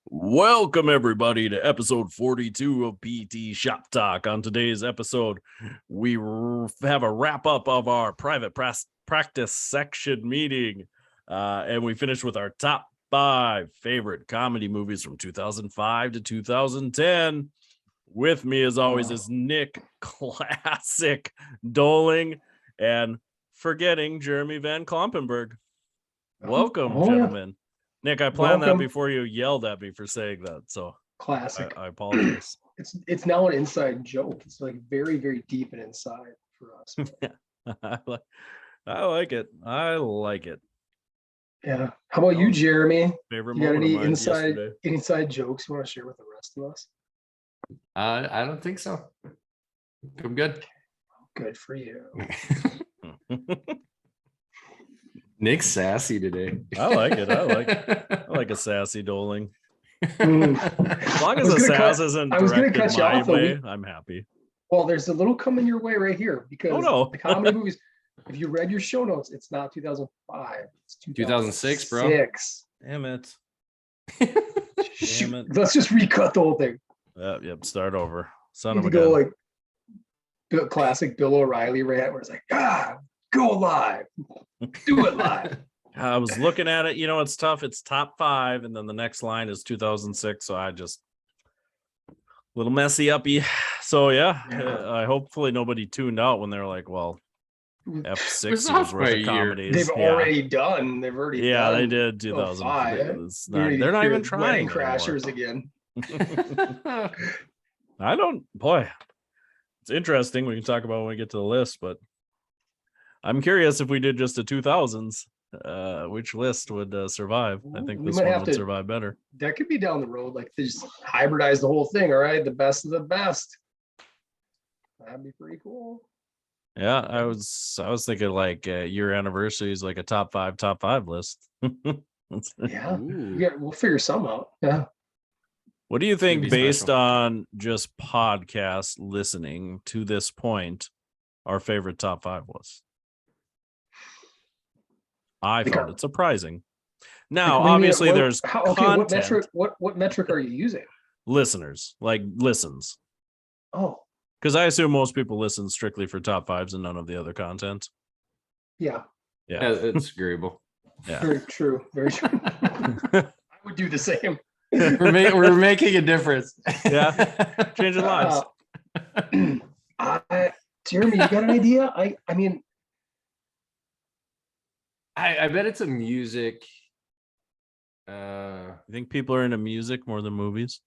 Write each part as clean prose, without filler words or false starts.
Welcome, everybody, to episode 42 of PT Shop Talk. On today's episode, we have a wrap-up of our private practice section meeting, and we finished with our top 5 favorite comedy movies from 2005 to 2010. With me, as always, is Nick Classic Doling and forgetting Jeremy Van Klompenberg. Welcome, gentlemen. Nick, I planned that before you yelled at me for saying that, so classic. I apologize. It's now an inside joke. It's like very, very deep and inside for us. I like it. I like it. Yeah. How about you, Jeremy? Favorite You got moment any of mine inside yesterday. jokes you want to share with the rest of us? I don't think so. I'm good. Good for you. Nick's sassy today. I like it. I like a sassy Doling. As long as the sass isn't directed my way, I'm happy. Well, there's a little coming your way right here because the comedy movies, if you read your show notes, it's not 2005. It's 2006, bro. Damn it. Let's just recut the whole thing. Yep, start over. Son of a gun. Go like classic Bill O'Reilly rant where it's like, go live. Do it live. I was looking at it. You know, it's tough. It's top 5, and then the next line is 2006. So I just a little messy uppy. So I hopefully nobody tuned out when they're like, "Well, F6 is worth of comedies." They've already done. They've already done. Yeah, they did 2005. They're not even trying. Crashers again. It's interesting. We can talk about when we get to the list, but I'm curious if we did just a 2000s, which list would survive. I think this one would survive better. That could be down the road. Like they just hybridize the whole thing. All right, the best of the best. That'd be pretty cool. Yeah, I was thinking like year anniversaries, like a top five list. Yeah, we'll figure some out. Yeah. What do you think, based on just podcast listening to this point, our favorite top 5 was? I found it surprising. Now, obviously, there's content. What metric are you using? Listeners, like listens. Oh, because I assume most people listen strictly for top 5s and none of the other content. Yeah, it's agreeable. Yeah, very true. Very true. I would do the same. We're making a difference. Yeah, changing lives. Jeremy, you got an idea? I mean, I bet it's a music. I think people are into music more than movies.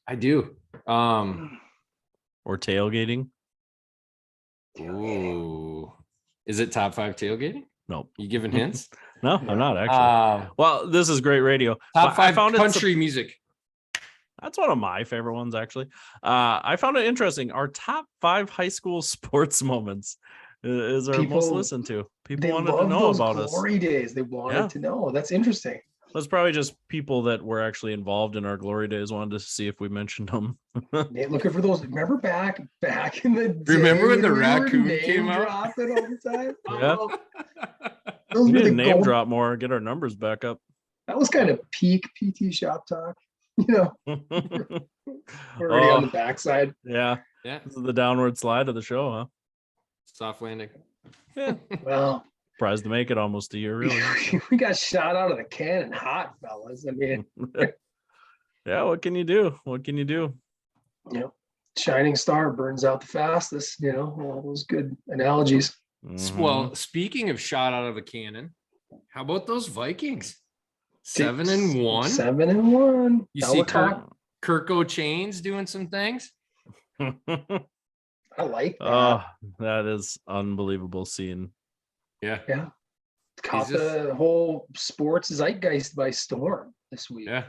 I do. Or tailgating. Ooh, is it top 5 tailgating? Nope. You giving hints? No, I'm not actually. Well, this is great radio. Top 5 country music. That's one of my favorite ones, actually. I found it interesting. Our top 5 high school sports moments is our most listened to. People wanted to know about us. Glory days. They wanted to know. That's interesting. That's probably just people that were actually involved in our glory days wanted to see if we mentioned them. Looking for those. Remember back in the day. Remember when the raccoon came out? Dropping all the time? Yeah. We need to name drop more, get our numbers back up. That was kind of peak PT Shop Talk. You know, we're already on the backside. Yeah. This is the downward slide of the show, huh? Soft landing. Yeah. Well, surprised to make it almost a year, really. We got shot out of the cannon hot, fellas. I mean, yeah. What can you do? Yep. Shining star burns out the fastest. You know, all those good analogies. Mm-hmm. Well, speaking of shot out of a cannon, how about those Vikings? 7-1. 7-1. You see Kirk O'Chains doing some things. I like that. Oh, that is unbelievable scene. Yeah. Caught the whole sports zeitgeist by storm this week. Yeah.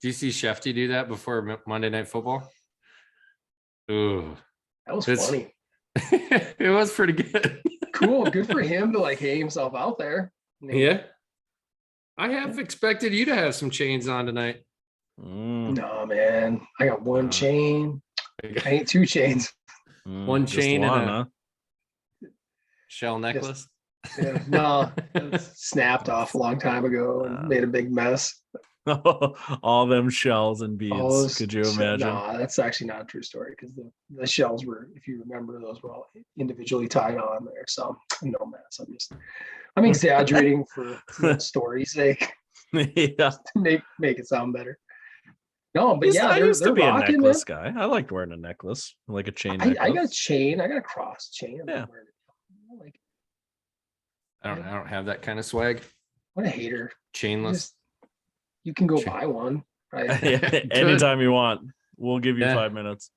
Do you see Shefty do that before Monday Night Football? Ooh. That was funny. It was pretty good. Cool. Good for him to hay himself out there. Yeah. I have expected you to have some chains on tonight. No, man. I got one chain. I ain't 2 chains. One chain and a shell necklace. No, it snapped off a long time ago and made a big mess. All them shells and beads. All those Could you imagine? No, that's actually not a true story because the shells were, if you remember, those were all individually tied on there. So no mess. I'm exaggerating for story's sake Yeah. to make it sound better. No, but I used to they're be a rocking, necklace guy. I liked wearing a necklace, like a chain necklace. I got a chain. I got a cross chain. Yeah. Like, I don't have that kind of swag. what a hater. Chainless. You can go buy one. Right? Anytime you want. We'll give you Yeah. 5 minutes.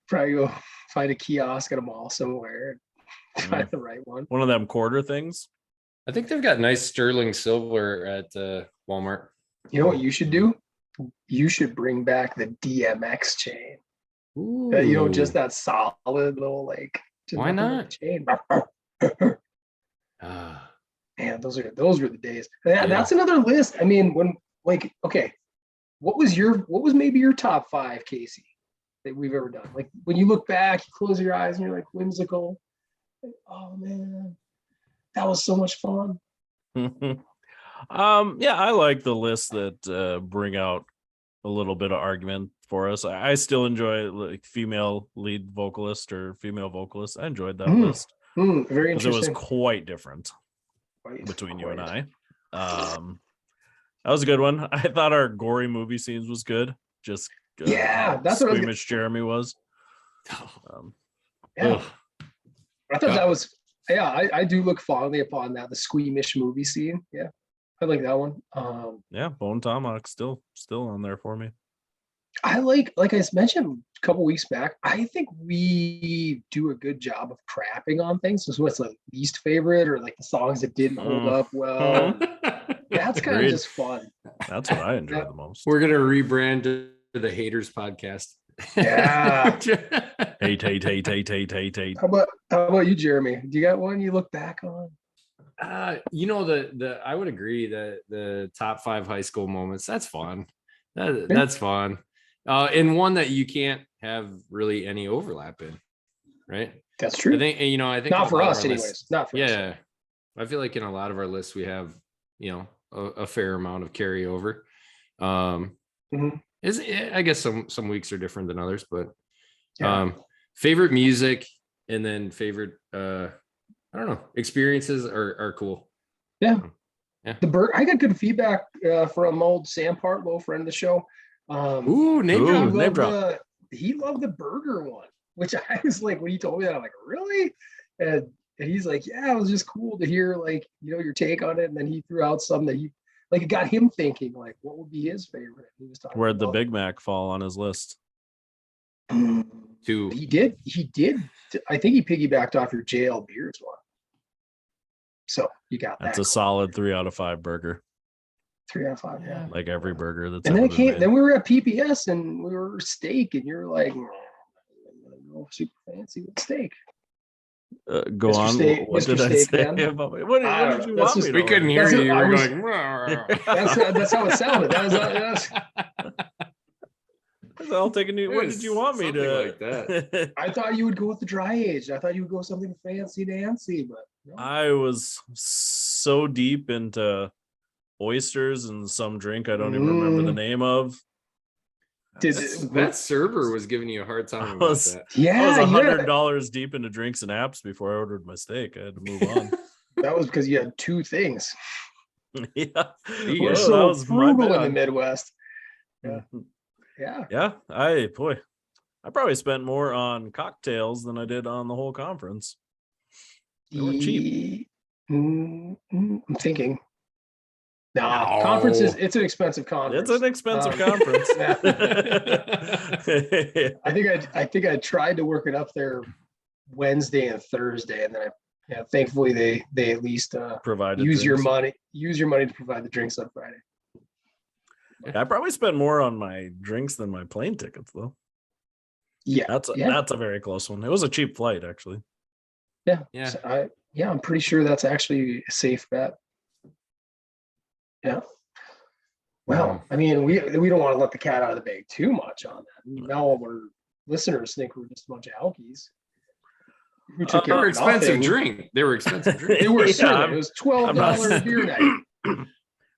Probably go find a kiosk at a mall somewhere and find the right one. One of them quarter things. I think they've got nice sterling silver at Walmart. You know what you should do? You should bring back the DMX chain. Just that solid little like. Why not? Chain. Ah. Man, those were the days. That's another list. I mean, okay, what was maybe your top 5, Casey, that we've ever done? Like when you look back, you close your eyes and you're like whimsical. Like, oh man, that was so much fun. I like the lists that bring out a little bit of argument for us. I still enjoy like female lead vocalist or female vocalist. I enjoyed that list. Very because it was interesting. quite different between you and I. That was a good one. I thought our gory movie scenes was good. Just that's what squeamish Jeremy was. I thought that was I do look fondly upon that, the squeamish movie scene. Yeah, I like that one. Bone Tomahawk still on there for me. I like I mentioned a couple weeks back, I think we do a good job of crapping on things. So what's the least favorite or like the songs that didn't hold up well. That's kind of just fun. That's what I enjoy the most. We're gonna rebrand to the Haters Podcast. Yeah. Hate. How about you, Jeremy? Do you got one you look back on? I would agree that the top 5 high school moments, that's fun. That's fun. And one that you can't have really any overlap in, right? That's true. I think not for us anyways. Not for us. Yeah. I feel like in a lot of our lists we have, a fair amount of carryover. I guess some weeks are different than others, but favorite music and then favorite I don't know, experiences are cool. Yeah. Yeah. I got good feedback from old Sam Partlow, friend of the show. Name drop. He loved the burger one, which I was like, when he told me that, I'm like, really? And he's like, yeah, it was just cool to hear your take on it. And then he threw out some that it got him thinking like, what would be his favorite? He was talking Where'd the about, Big Mac fall on his list? Two. He did. I think he piggybacked off your JL Beers one. So you got that. That's a solid 3 out of 5 burger. 3 out of 5, yeah. Like every burger that's. And then then we were at PPS and we were steak, and you're like, super fancy with steak. Go Mr. on. Steak, What Mr. did I Steak, say man. about me? What did you want me to We couldn't order? hear you. You were was- going. That's how it sounded. That's I'll take a new. What did you want me Something to? like that. I thought you would go with the dry age. I thought you would go something fancy dancy, but no. I was so deep into oysters and some drink I don't even remember the name of. That server was giving you a hard time I about was- that. Yeah, I was $100 deep into drinks and apps before I ordered my steak. I had to move on. that was because you had 2 things. Yeah, We're that so was my frugal in the bad. Midwest. Yeah. Yeah, I probably spent more on cocktails than I did on the whole conference. They were cheap. I'm thinking. No, No. conferences. It's an expensive conference. It's an expensive conference. I think I tried to work it up there Wednesday and Thursday, and then thankfully they at least Provided use your drinks. money to provide the drinks on Friday. I probably spent more on my drinks than my plane tickets, though. Yeah, That's a very close one. It was a cheap flight, actually. yeah. Yeah. So I'm pretty sure that's actually a safe bet. Yeah. Well, I mean, we don't want to let the cat out of the bag too much on that. Now all our listeners think we're just a bunch of alkies who took They were expensive nothing. drink. They were expensive drink. They were Yeah, certainly. It was $12 not- beer night.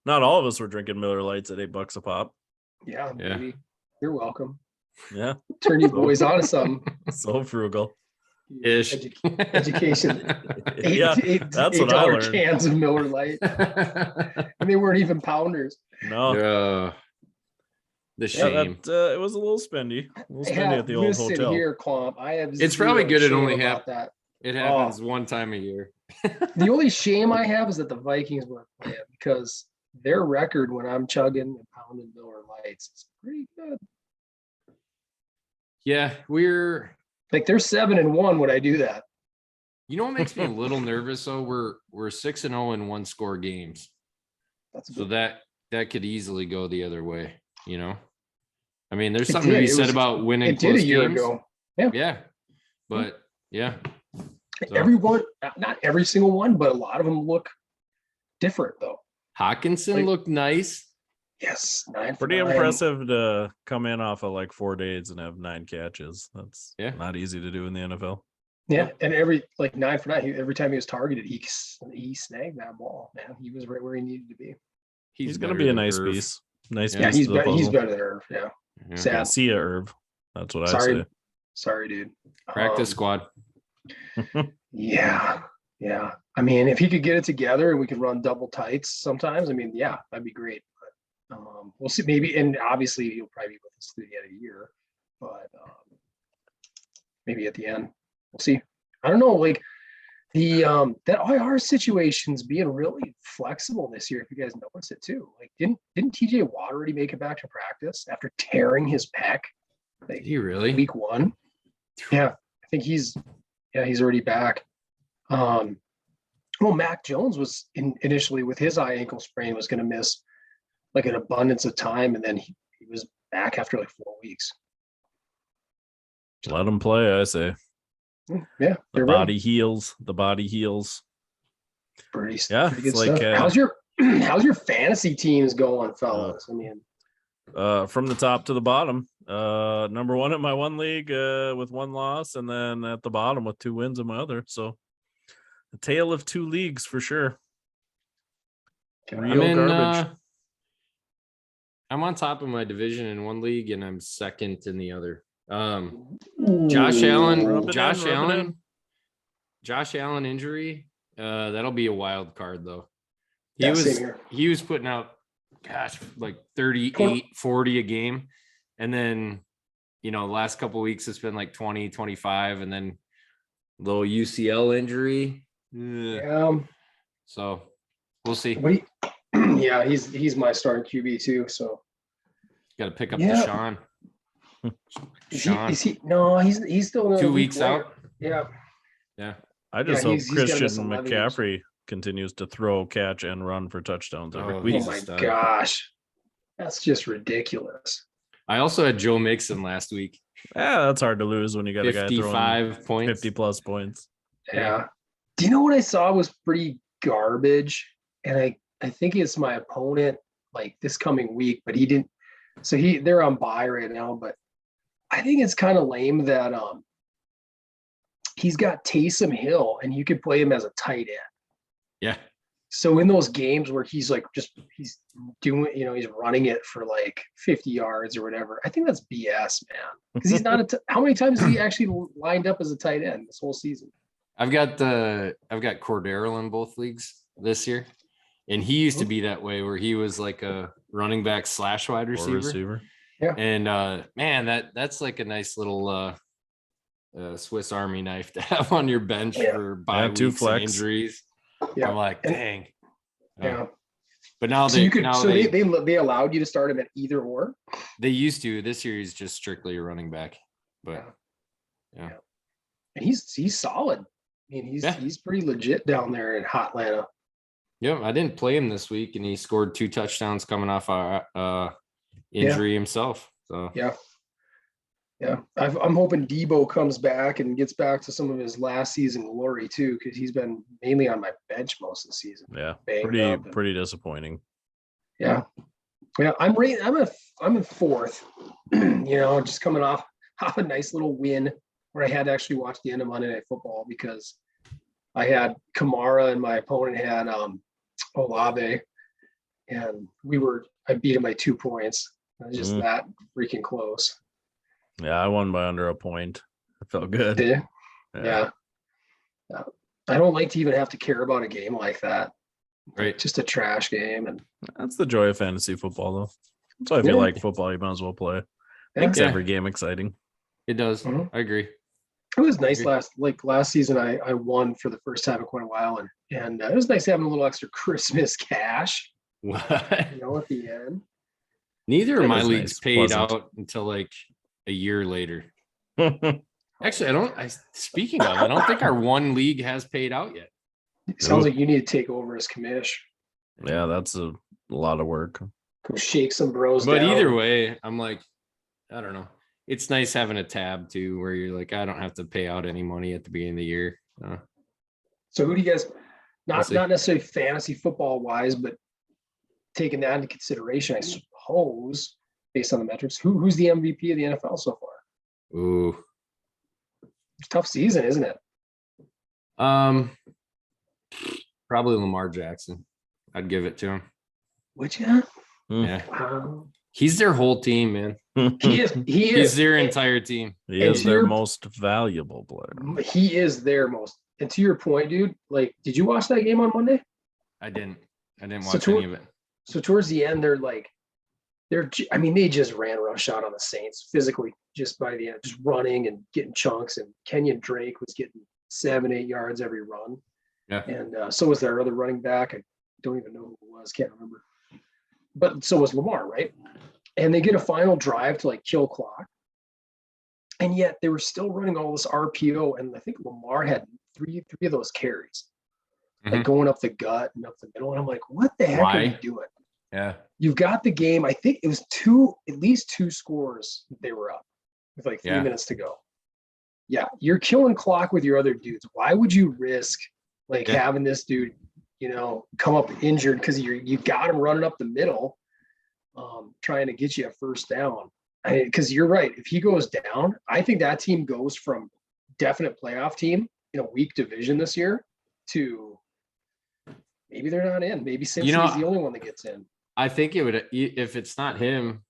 Not all of us were drinking Miller Lights at $8 a pop. Yeah, Yeah. maybe. You're welcome. Yeah, Turn you boys on to something. so frugal. Ish. Education. Yeah, that's what I $8 learned. cans of Miller Lite, and they weren't even pounders. No, The yeah, shame. it was a little spendy. At the old Listen hotel. here, Clump. I have. It's probably zero good it shame only about that. It happens one time a year. The only shame I have is that the Vikings weren't playing, because their record when I'm chugging and pounding Miller Lights is pretty good. Yeah, we're. Like they're 7-1 when I do that. You know what makes me a little nervous though? We're 6-0 in one score games, That's so that could easily go the other way. You know, I mean, there's It something to did. be It said was- about winning it did close a year games. ago. Yeah, but yeah, So- Everyone, not every single one, but a lot of them look different though. Hawkinson Like- looked nice. Yes, 9 for Pretty 9. impressive to come in off of like 4 days and have 9 catches. That's Yeah. not easy to do in the NFL. Yeah, and every 9 for 9, every time he was targeted, he snagged that ball. Man, he was right where he needed to be. He's going to better be a than nice Irv. piece. Nice Yeah, piece He's to the better. He's puzzle. better than Irv. Yeah, Yeah. sad. Yeah, see ya, Irv. That's what I Sorry, say. sorry, dude. Practice squad. Yeah, yeah. I mean, if he could get it together and we could run double tights sometimes, I mean, yeah, that'd be great. But we'll see. Maybe, and obviously he'll probably be with us through the end of the year. But maybe at the end, we'll see. I don't know. Like the that IR situation's being really flexible this year. If you guys notice it too. Like, didn't TJ Watt already make it back to practice after tearing his pec? Like, Did he really? week 1. Yeah, I think he's already back. Well, Mac Jones was initially with his eye ankle sprain was going to miss like an abundance of time, and then he was back after like 4 weeks. Let him play, I say. Yeah, The they're body ready. heals. The body heals. Pretty Yeah, good it's like, stuff. How's your fantasy teams going, fellas? I mean, From the top to the bottom. Number 1 at my one league with 1 loss, and then at the bottom with 2 wins in my other. So a tale of 2 leagues for sure. Real garbage. I'm on top of my division in one league, and I'm second in the other. Josh Allen, Rub it Josh in, rub it Allen, in. Josh Allen injury. That'll be a wild card though. Yeah, same here. He was putting out, gosh, like 38, 40 a game, and then the last couple of weeks it's been like 20, 25, and then little UCL injury. So we'll see. Yeah, he's my starting QB too. So Got to pick up Yeah. Deshaun. is he? No, he's still another 2 week weeks away. out. Yeah, Yeah. I just Yeah, hope he's gotta miss Christian 11 games. McCaffrey continues to throw, catch, and run for touchdowns every Oh, week. he's oh a my stud. gosh, that's just ridiculous. I also had Joe Mixon last week. Yeah, that's hard to lose when you got a guy throwing 55 points. 50 plus points. Yeah. Do you know what I saw was pretty garbage? And I think it's my opponent like this coming week, but he didn't. So they're on bye right now, but I think it's kind of lame that he's got Taysom Hill and you could play him as a tight end. Yeah. So in those games where he's like he's doing, he's running it for like 50 yards or whatever, I think that's BS, man. Because he's not how many times has he actually lined up as a tight end this whole season? I've got Cordero in both leagues this year. And he used to be that way where he was like a running back / wide Or receiver. Yeah. And man, that's like a nice little Swiss Army knife to have on your bench for bye Yeah, 2 weeks and flex. injuries. Yeah. I'm like, dang. Yeah. But now So they allowed you to start him at either or. they used to. This year he's just strictly a running back. But yeah. And he's solid. I mean, he's pretty legit down there in hot Atlanta. Yeah, I didn't play him this week, and he scored 2 touchdowns coming off our injury himself. So Yeah. I'm hoping Debo comes back and gets back to some of his last season glory too, because he's been mainly on my bench most of the season. Yeah, Banged up and- pretty disappointing. Yeah. I'm in 4th. Just coming off a nice little win where I had to actually watch the end of Monday Night Football because I had Kamara and my opponent had Olave. and I beat him by 2 points. It was just that freaking close. Yeah, I won by under a point. I felt good. Did you? Yeah. I don't like to even have to care about a game like that. Right. Just a trash game. And that's the joy of fantasy football, though. So if you like football, you might as well play. Makes every game exciting. It does. I agree. It was nice last season. I won for the first time in quite a while, and it was nice having a little extra Christmas cash. What? At the end. Neither of my was leagues nice, paid pleasant. out until like a year later. Actually, speaking of, I don't think our one league has paid out yet. It sounds like you need to take over as commish. Yeah, that's a lot of work. Go shake some bros But down. either way, I'm like, I don't know. It's nice having a tab too, where you're like, I don't have to pay out any money at the beginning of the year. So who do you guys, not see. necessarily fantasy football wise, but taking that into consideration, I suppose, based on the metrics, who's the MVP of the NFL so far? Ooh. It's a tough season, isn't it? Probably Lamar Jackson. I'd give it to him. Would you? Yeah. Wow. He's their whole team, man. He is. He's their entire team. He is their most valuable player. He is their most. And to your point, dude, like, did you watch that game on Monday? I didn't watch any of it. So towards the end, they just ran rush out on the Saints physically just by the end, just running and getting chunks. And Kenyon Drake was getting 7-8 yards every run. Yeah. And so was their other running back. I don't even know who it was. Can't remember. But so was Lamar, right? And they get a final drive to like kill clock. And yet they were still running all this RPO. And I think Lamar had three of those carries, like going up the gut and up the middle. And I'm like, what the heck are you doing? Yeah. You've got the game. I think it was at least two scores that they were up with like 3 minutes to go. Yeah. You're killing clock with your other dudes. Why would you risk having this dude, come up injured because you got him running up the middle, trying to get you a first down? Because you're right. If he goes down, I think that team goes from definite playoff team in a weak division this year to maybe they're not in. Maybe Cincinnati's the only one that gets in. I think it would, if it's not him,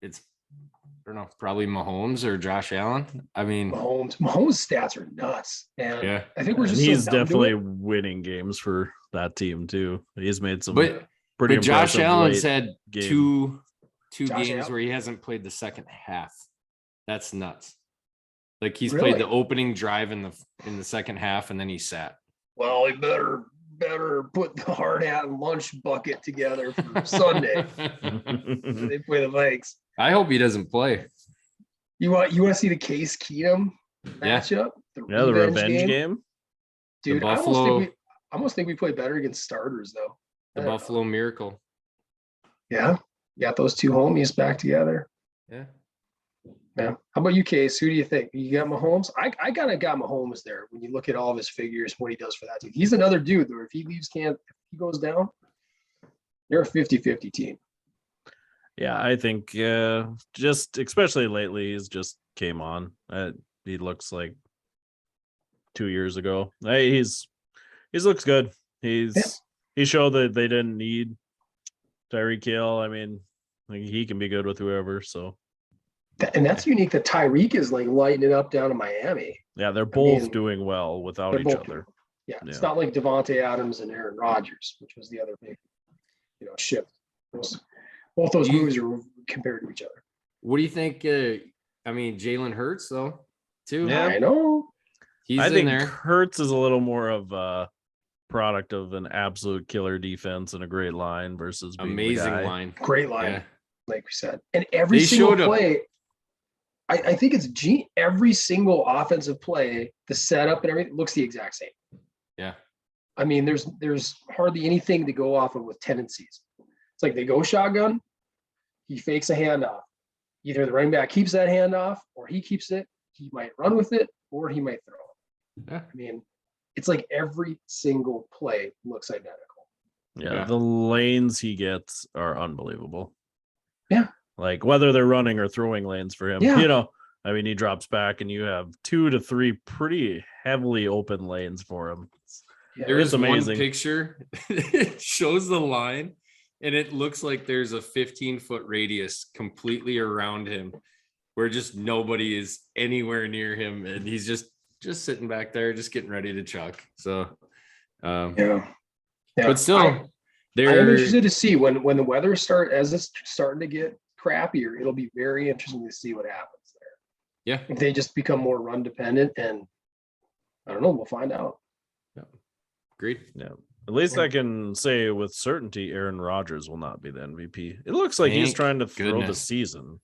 it's, I don't know, probably Mahomes or Josh Allen. I mean, Mahomes' stats are nuts. And I think he's definitely winning games for that team too. He's made some pretty impressive. Josh Allen's had two Josh games Allen? where he hasn't played the second half. That's nuts. Like he's played the opening drive in the second half and then he sat. Well, he better put the hard hat and lunch bucket together for Sunday. They play the Vikes. I hope he doesn't play. You want to see the Case Keenum matchup? The revenge game. Dude, the Buffalo, I almost think we play better against starters though. The Buffalo Miracle. Yeah. You got those two homies back together. Yeah. Yeah. How about you, Case? Who do you think? You got Mahomes? I kind of got Mahomes there when you look at all of his figures, what he does for that team. He's another dude though. If he leaves if he goes down, they're a 50-50 team. Yeah, I think just especially lately, he's just came on. He looks like 2 years ago. He's looks good. He showed that they didn't need Tyreek Hill. I mean, he can be good with whoever. So, and that's unique that Tyreek is like lighting it up down in Miami. Yeah, they're both doing well without each other. Yeah, it's not like Devontae Adams and Aaron Rodgers, which was the other big, shift. Both those moves are compared to each other. What do you think? Jalen Hurts though, too. Yeah, I know. I think Hurts is a little more of a product of an absolute killer defense and a great line versus amazing line, great line, like we said. And every single play, I think it's every single offensive play, the setup and everything looks the exact same. Yeah. I mean, there's hardly anything to go off of with tendencies. It's like they go shotgun, he fakes a handoff. Either the running back keeps that handoff or he keeps it. He might run with it or he might throw it. Yeah. I mean, it's like every single play looks identical. Yeah, the lanes he gets are unbelievable. Yeah. Like whether they're running or throwing lanes for him, he drops back and you have 2 to 3 pretty heavily open lanes for him. There is amazing. One picture it shows the line and it looks like there's a 15-foot radius completely around him where just nobody is anywhere near him, and he's just sitting back there, just getting ready to chuck. So, Yeah. but still, I'm they're interested to see when the weather as it's starting to get crappier. It'll be very interesting to see what happens there. yeah, If they just become more run dependent, and I don't know, we'll find out. agreed. Yeah. At least I can say with certainty Aaron Rodgers will not be the MVP. It looks like he's Thank trying to throw the goodness. season.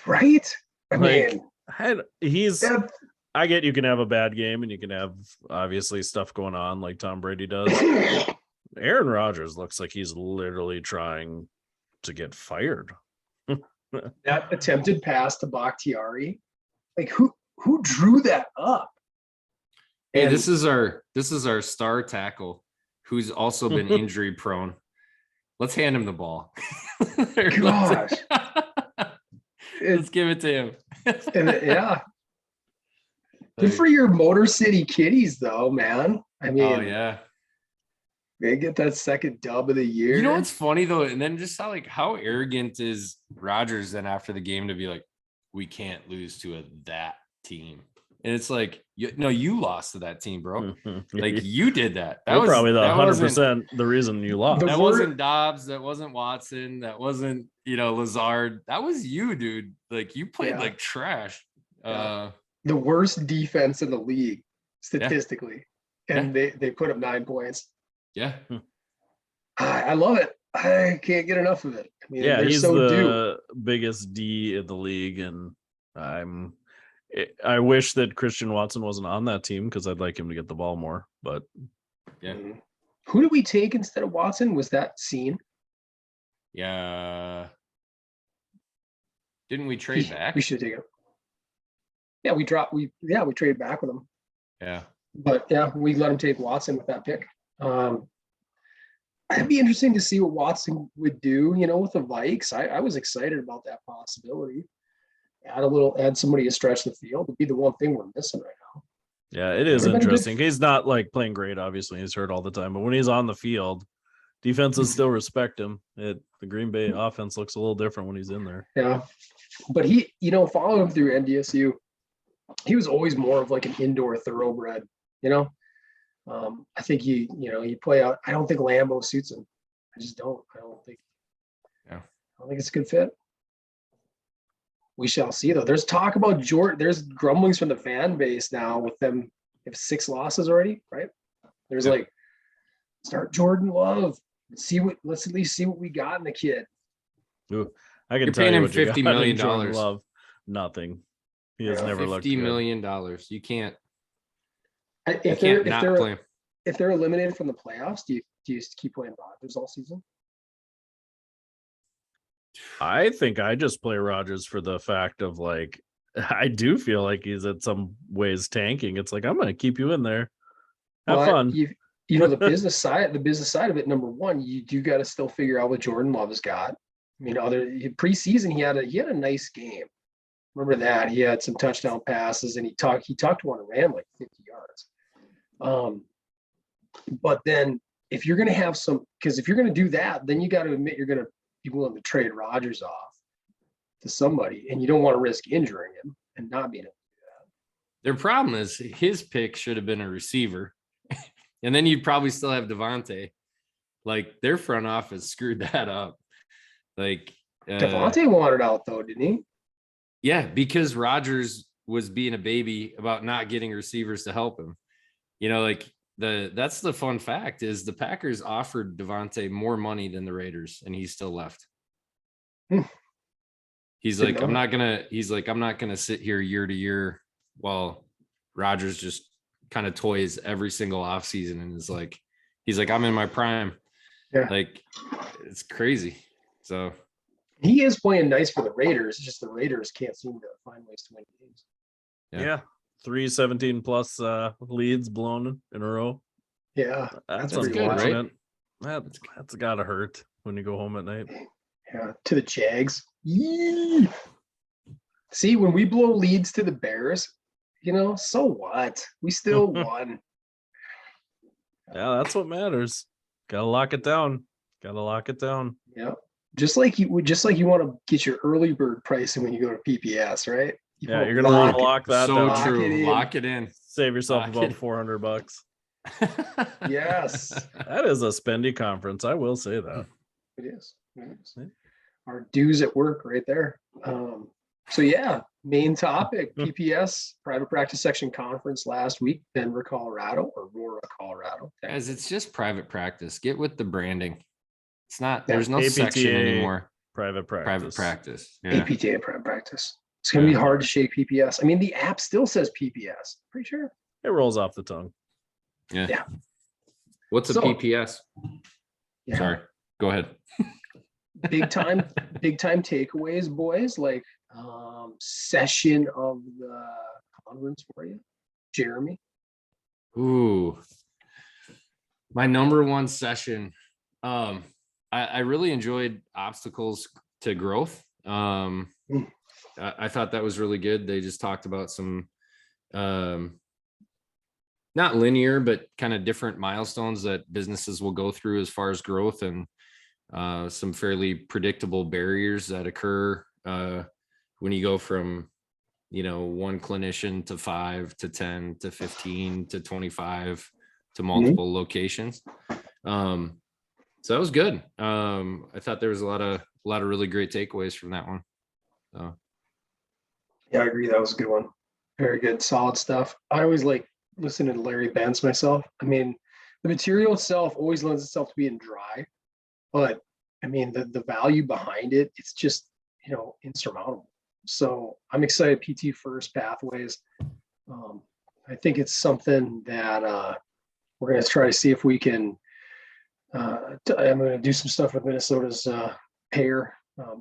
Right? I Like, mean, he's that- I get you can have a bad game and you can have obviously stuff going on like Tom Brady does. Aaron Rodgers looks like he's literally trying to get fired. that attempted pass to Bakhtiari, like who drew that up? Hey, And- this is our star tackle who's also been injury prone. Let's hand him the ball. Gosh. Let's give it to him. Yeah. Good for your Motor City Kitties, though, man. I mean, Oh yeah. they get that second dub of the year. You know what's funny though, and then just how arrogant is Rodgers then after the game to be like, we can't lose to that team, and it's like, you lost to that team, bro. Like you did that. That You're was probably the that wasn't- 100% the reason you lost. The That word- wasn't Dobbs. That wasn't Watson. That wasn't, Lazard. That was you, dude. Like you played Yeah. like trash. Yeah. The worst defense in the league statistically, and they put up 9 points. Yeah. I love it. I can't get enough of it. I mean, Yeah, they're he's so the due. biggest D in the league, and I wish that Christian Watson wasn't on that team because I'd like him to get the ball more. But Yeah. Mhm. Who did we take instead of Watson? Was that Scene? Yeah. Didn't we trade back? We should take it. Yeah, we traded back with him. Yeah. But yeah, we let him take Watson with that pick. It'd be interesting to see what Watson would do, with the Vikes. I was excited about that possibility. Add somebody to stretch the field would be the one thing we're missing right now. yeah, it is Would've been a good- interesting. He's not like playing great, obviously. He's hurt all the time, but when he's on the field, defenses still respect him. The Green Bay offense looks a little different when he's in there. Yeah. But he, following him through NDSU, he was always more of like an indoor thoroughbred, I think he play out. I don't think Lambeau suits him. I just don't. I don't think it's a good fit. We shall see though. There's talk about Jordan. There's grumblings from the fan base now with them. They have 6 losses already, right? There's like, start Jordan Love. Let's at least see what we got in the kid. Ooh, I can You're tell paying you him what you $50 got in million. Jordan Love. Nothing. He has never looked $50 good. million. You can't If they're not play him. if they're eliminated from the playoffs, do you just keep playing Rodgers all season? I think I just play Rodgers for the fact of like, I do feel like he's at some ways tanking. It's like, I'm going to keep you in there. Have But fun. The business side of it. Number one, you do got to still figure out what Jordan Love has got. I mean, preseason he had a nice game. Remember that he had some touchdown passes and he talked to one and ran like 50 yards. But then if you're going to have if you're going to do that, then you got to admit you're going to be willing to trade Rodgers off to somebody, and you don't want to risk injuring him and not being able to do that. Their problem is his pick should have been a receiver. And then you'd probably still have Devontae. Like their front office screwed that up. Like Devontae wanted out though, didn't he? Yeah, because Rodgers was being a baby about not getting receivers to help him. That's the fun fact is the Packers offered Devontae more money than the Raiders, and he still left. He's like, I'm not gonna sit here year to year while Rodgers just kind of toys every single offseason and he's like, I'm in my prime. Yeah. Like it's crazy. So he is playing nice for the Raiders. It's just the Raiders can't seem to find ways to win games. Yeah. 3 17+ leads blown in a row. Yeah. That's pretty good, right? unfortunate. That's gotta hurt when you go home at night. Yeah. To the Jags. Yee. See, when we blow leads to the Bears, so what? We still won. Yeah, that's what matters. Gotta lock it down. Gotta lock it down. Yeah. Just like you want to get your early bird pricing when you go to PPS, right? Yeah, you're gonna want to lock that So down. true. Lock it in. Save yourself Lock about it. $400. Yes. That is a spendy conference. I will say that. It is. It is. Yeah. Our dues at work right there. So yeah, main topic, PPS, private practice section conference last week, Denver, Colorado, or Aurora, Colorado. Guys, it's just private practice. Get with the branding. It's not, Yeah. there's no APTA, section anymore. Private practice. Private practice. Yeah. APTA private practice. It's gonna be hard to shake PPS. I mean, the app still says PPS. Pretty sure. It rolls off the tongue. Yeah. What's a So- PPS? Yeah. Sorry. Go ahead. big time takeaways, boys. Like session of the conference for you, Jeremy. Ooh, my number one session. I really enjoyed obstacles to growth. I thought that was really good. They just talked about some not linear, but kind of different milestones that businesses will go through as far as growth, and some fairly predictable barriers that occur when you go from, one clinician to 5 to 10 to 15 to 25 to multiple locations. So that was good. I thought there was a lot of really great takeaways from that one. So Yeah, I agree. That was a good one. Very good, solid stuff. I always like listening to Larry Benz myself. I mean, the material itself always lends itself to being dry, but I mean, the value behind it, it's just, insurmountable. So I'm excited. PT first pathways. I think it's something that we're going to try to see if we can. I'm going to do some stuff with Minnesota's payer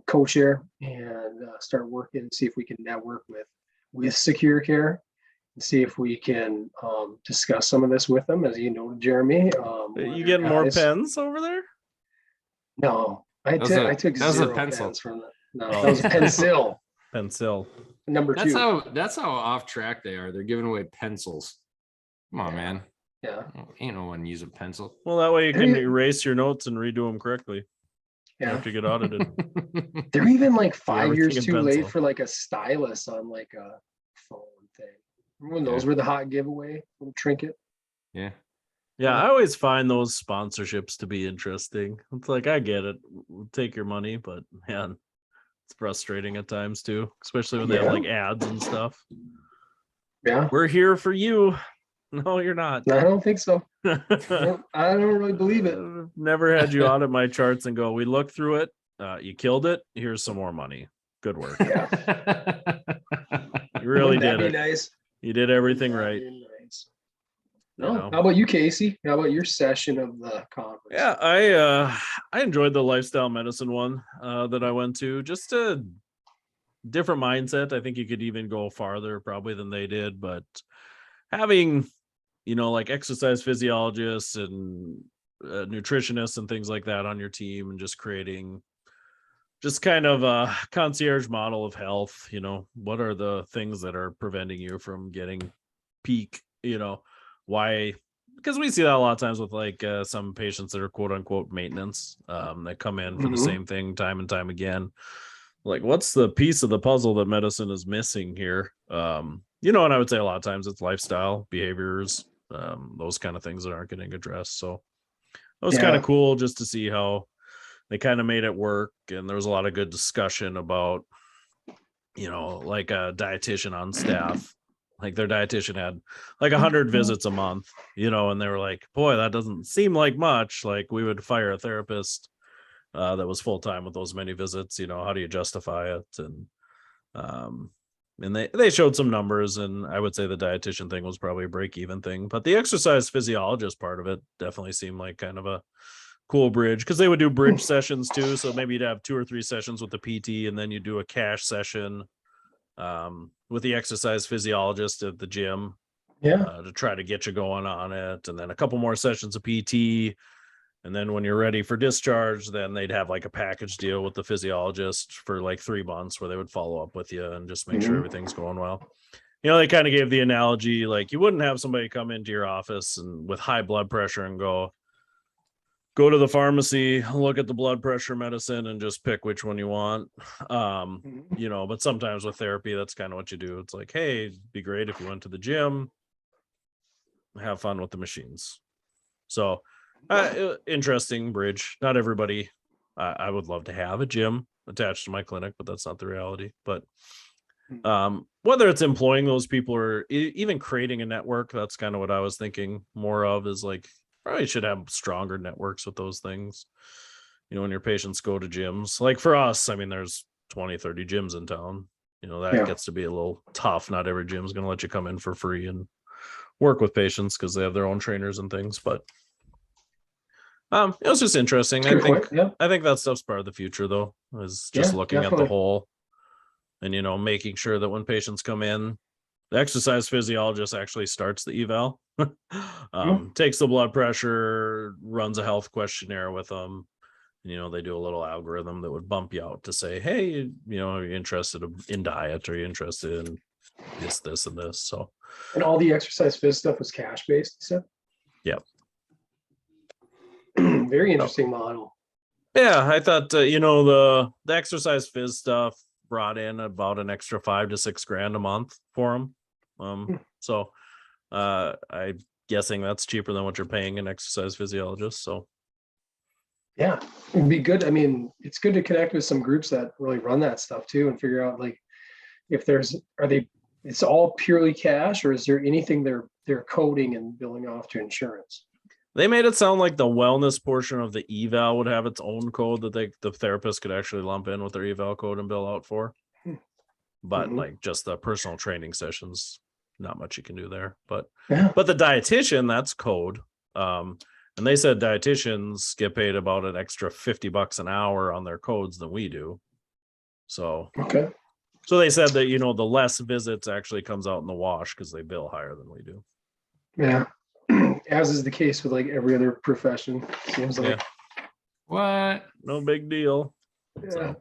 co-chair and start working, see if we can network with Secure Care and see if we can discuss some of this with them, as you know, Jeremy. You getting more pens over there? No, I took that was a 0 pencil. pens from that. No, that was a pencil. Pencil. Number 2. That's how off track they are. They're giving away pencils. Come on, man. Yeah. Ain't no one use a pencil. Well, that way you can erase your notes and redo them correctly. You have to get audited. They're even like 5 everything years in too late pencil. for like a stylus on like a phone thing. Remember when those were the hot giveaway, little trinket? Yeah. Yeah, I always find those sponsorships to be interesting. It's like, I get it. We'll take your money, but man, it's frustrating at times too, especially when they have like ads and stuff. Yeah. We're here for you. No, you're not. I don't think so. I don't really believe it. Never had you audit my charts and go, we looked through it. You killed it. Here's some more money. Good work. Yeah. You really did That'd it. be nice. You did everything right. Nice. You No. know? How about you, Casey? How about your session of the conference? Yeah, I enjoyed the lifestyle medicine one that I went to. Just a different mindset. I think you could even go farther probably than they did, but having, like exercise physiologists and nutritionists and things like that on your team, and just creating just kind of a concierge model of health. What are the things that are preventing you from getting peak, why? Because we see that a lot of times with like some patients that are quote unquote maintenance that come in for the same thing time and time again. Like, what's the piece of the puzzle that medicine is missing here? And I would say a lot of times it's lifestyle, behaviors, those kind of things that aren't getting addressed. So it was kind of cool just to see how they kind of made it work. And there was a lot of good discussion about, like a dietitian on staff. Like their dietitian had like 100 visits a month, and they were like, boy, that doesn't seem like much. Like, we would fire a therapist that was full time with those many visits. How do you justify it? And they showed some numbers, and I would say the dietitian thing was probably a break even thing, but the exercise physiologist part of it definitely seemed like kind of a cool bridge, because they would do bridge sessions too. So maybe you'd have 2 or 3 sessions with the PT, and then you do a cash session with the exercise physiologist at the gym to try to get you going on it, and then a couple more sessions of PT, and then when you're ready for discharge, then they'd have like a package deal with the physiologist for like 3 months where they would follow up with you and just make sure everything's going well. They kind of gave the analogy, like you wouldn't have somebody come into your office and with high blood pressure and go, go to the pharmacy, look at the blood pressure medicine, and just pick which one you want. You know, but sometimes with therapy, that's kind of what you do. It's like, hey, it'd be great if you went to the gym, have fun with the machines. So interesting bridge. Not everybody, I would love to have a gym attached to my clinic, but that's not the reality. But whether it's employing those people or even creating a network, that's kind of what I was thinking more of, is like, probably should have stronger networks with those things. You know, when your patients go to gyms, like for us, I mean, there's 20, 30 gyms in town. You know, that gets to be a little tough. Not every gym is going to let you come in for free and work with patients because they have their own trainers and things. But it was just interesting. I think that stuff's part of the future, though, is just looking at the whole and, you know, making sure that when patients come in, the exercise physiologist actually starts the eval, takes the blood pressure, runs a health questionnaire with them. You know, they do a little algorithm that would bump you out to say, hey, you know, are you interested in diet? Are you interested in this, and this? So, and all the exercise phys stuff was cash based, you said? Yep. Very interesting model. Yeah, I thought, you know, the exercise phys stuff brought in about an extra $5,000 to $6,000 a month for them. So I'm guessing that's cheaper than what you're paying an exercise physiologist. So yeah, it'd be good. I mean, it's good to connect with some groups that really run that stuff too, and figure out like if it's all purely cash, or is there anything they're coding and billing off to insurance? They made it sound like the wellness portion of the eval would have its own code that the therapist could actually lump in with their eval code and bill out for. But like just the personal training sessions, not much you can do there. But the dietitian, that's code. And they said dietitians get paid about an extra $50 an hour on their codes than we do. So so they said that, you know, the less visits actually comes out in the wash because they bill higher than we do. Yeah. As is the case with like every other profession, seems like. What? No big deal. Yeah. So.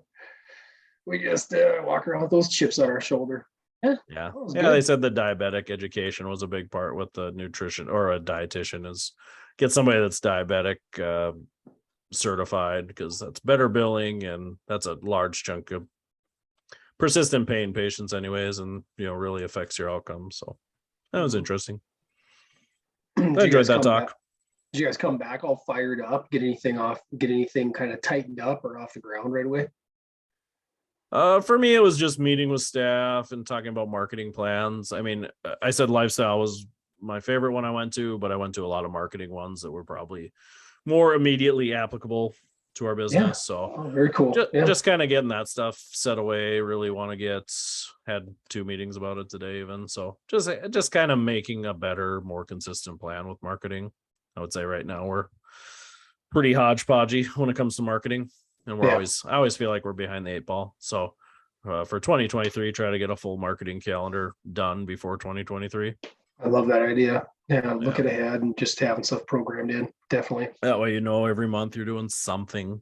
We just walk around with those chips on our shoulder. Yeah. They said the diabetic education was a big part with the nutrition, or a dietitian, is get somebody that's diabetic certified, because that's better billing, and that's a large chunk of persistent pain patients anyways, and, you know, really affects your outcomes. So that was interesting. I enjoyed that talk. Did you guys come back all fired up? Get anything kind of tightened up or off the ground right away? For me, it was just meeting with staff and talking about marketing plans. I mean, I said lifestyle was my favorite one I went to, but I went to a lot of marketing ones that were probably more immediately applicable to our business. So very cool. Just kind of getting that stuff set away. Really want to had 2 meetings about it today even. So just kind of making a better, more consistent plan with marketing. I would say right now we're pretty hodgepodgey when it comes to marketing, and I always feel like we're behind the 8 ball. So for 2023, try to get a full marketing calendar done before 2023. I love that idea. Looking ahead and just having stuff programmed in. Definitely. That way, you know, every month you're doing something.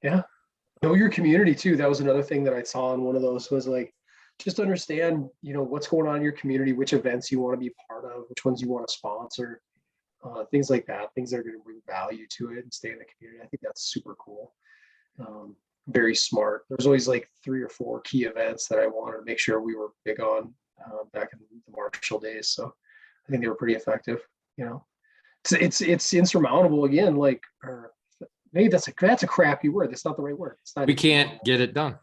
Yeah. Know your community too. That was another thing that I saw in one of those, was like, just understand, you know, what's going on in your community, which events you want to be part of, which ones you want to sponsor, things like that, things that are going to bring value to it and stay in the community. I think that's super cool. Very smart. There's always like 3 or 4 key events that I wanted to make sure we were big on back in the Marshall days. So I think they were pretty effective. You know, it's insurmountable again. Like, or maybe that's a crappy word. That's not the right word. It's not. We can't get it done.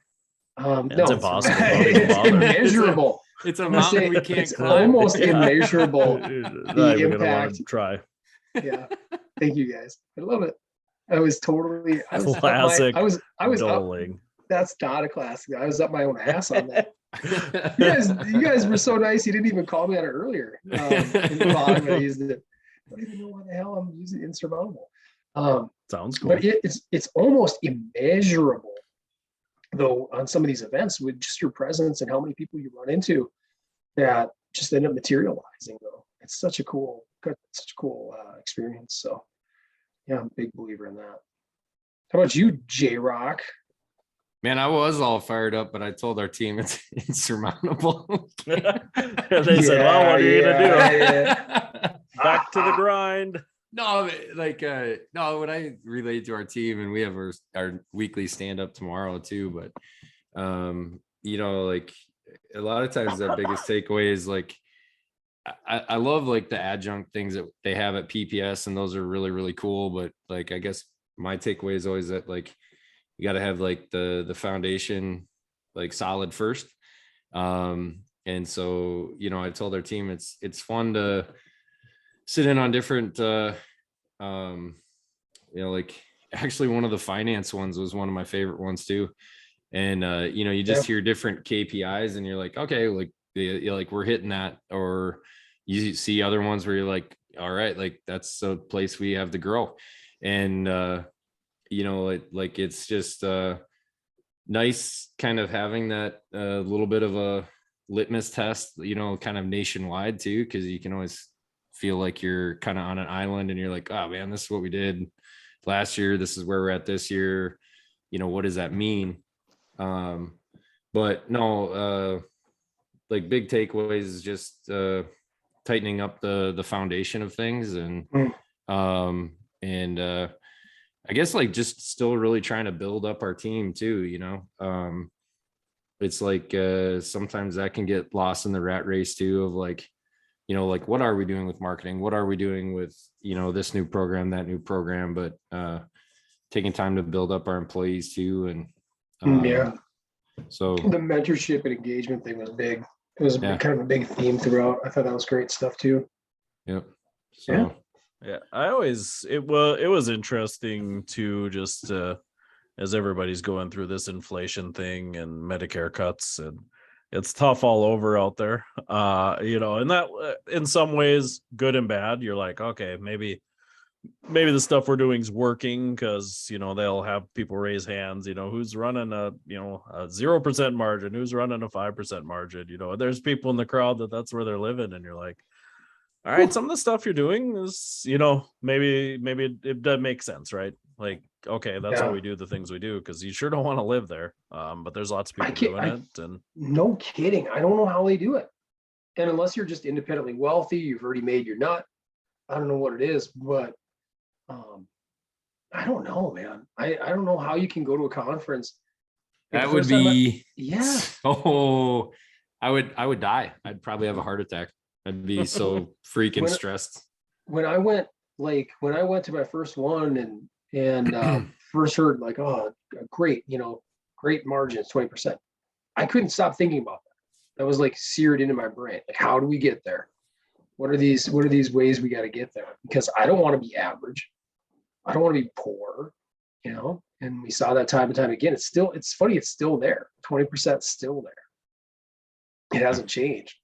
No, it's impossible. It's immeasurable. It's a mountain we can't it's climb. Almost immeasurable. The impact. Try. Yeah. Thank you guys. I love it. I was classic. I was doling. That's not a classic. I was up my own ass on that. You guys were so nice. You didn't even call me on it earlier. In the bottom, I used it. I don't even know why the hell I'm using insurmountable. Sounds cool. But it's almost immeasurable, though, on some of these events, with just your presence and how many people you run into that just end up materializing. Though it's such a cool experience. So yeah, I'm a big believer in that. How about you, J-Rock? Man, I was all fired up, but I told our team it's insurmountable. They said, well, what are you going to do? Back to the grind. No, like no, when I relate to our team, and we have our weekly stand up tomorrow too, but you know, like a lot of times that biggest takeaway is like I love like the adjunct things that they have at PPS, and those are really, really cool. But like I guess my takeaway is always that like you got to have like the foundation like solid first. And so, you know, I told our team it's fun to sit in on different you know, like actually one of the finance ones was one of my favorite ones too. And you know, you just hear different KPIs and you're like, okay, like you're like we're hitting that, or you see other ones where you're like, all right, like that's a place we have to grow. And you know, it's just nice kind of having that little bit of a litmus test, you know, kind of nationwide too, because you can always feel like you're kind of on an island and you're like, oh man, this is what we did last year, this is where we're at this year, you know, what does that mean? But no, like big takeaways is just tightening up the foundation of things, and I guess like just still really trying to build up our team too, you know. It's like sometimes that can get lost in the rat race too, of like, you know, like what are we doing with marketing, what are we doing with, you know, this new program, that new program, but taking time to build up our employees too. And yeah, so the mentorship and engagement thing was big. It was Yeah. kind of a big theme throughout. I thought that was great stuff too. yep. So Yeah, it was interesting to just as everybody's going through this inflation thing and Medicare cuts, and it's tough all over out there. You know, and that in some ways good and bad. You're like, okay, maybe the stuff we're doing is working, because you know they'll have people raise hands, you know, who's running a 0% margin, who's running a 5% margin, you know, there's people in the crowd that's where they're living, and you're like, all right, some of the stuff you're doing is, you know, maybe it does make sense, right? Like, okay, that's why we do the things we do, because you sure don't want to live there. But there's lots of people doing it, and no kidding, I don't know how they do it. And unless you're just independently wealthy, you've already made your nut. I don't know what it is, but I don't know, man. I don't know how you can go to a conference. that would be Yeah. Oh, I would die. I'd probably have a heart attack. I'd be so freaking stressed. When I went to my first one and first heard like, oh, great, you know, great margins, 20%. I couldn't stop thinking about that. That was like seared into my brain. Like, how do we get there? What are these ways we got to get there? Because I don't want to be average. I don't want to be poor, you know, and we saw that time and time again. It's funny, it's still there. 20% still there. It hasn't changed.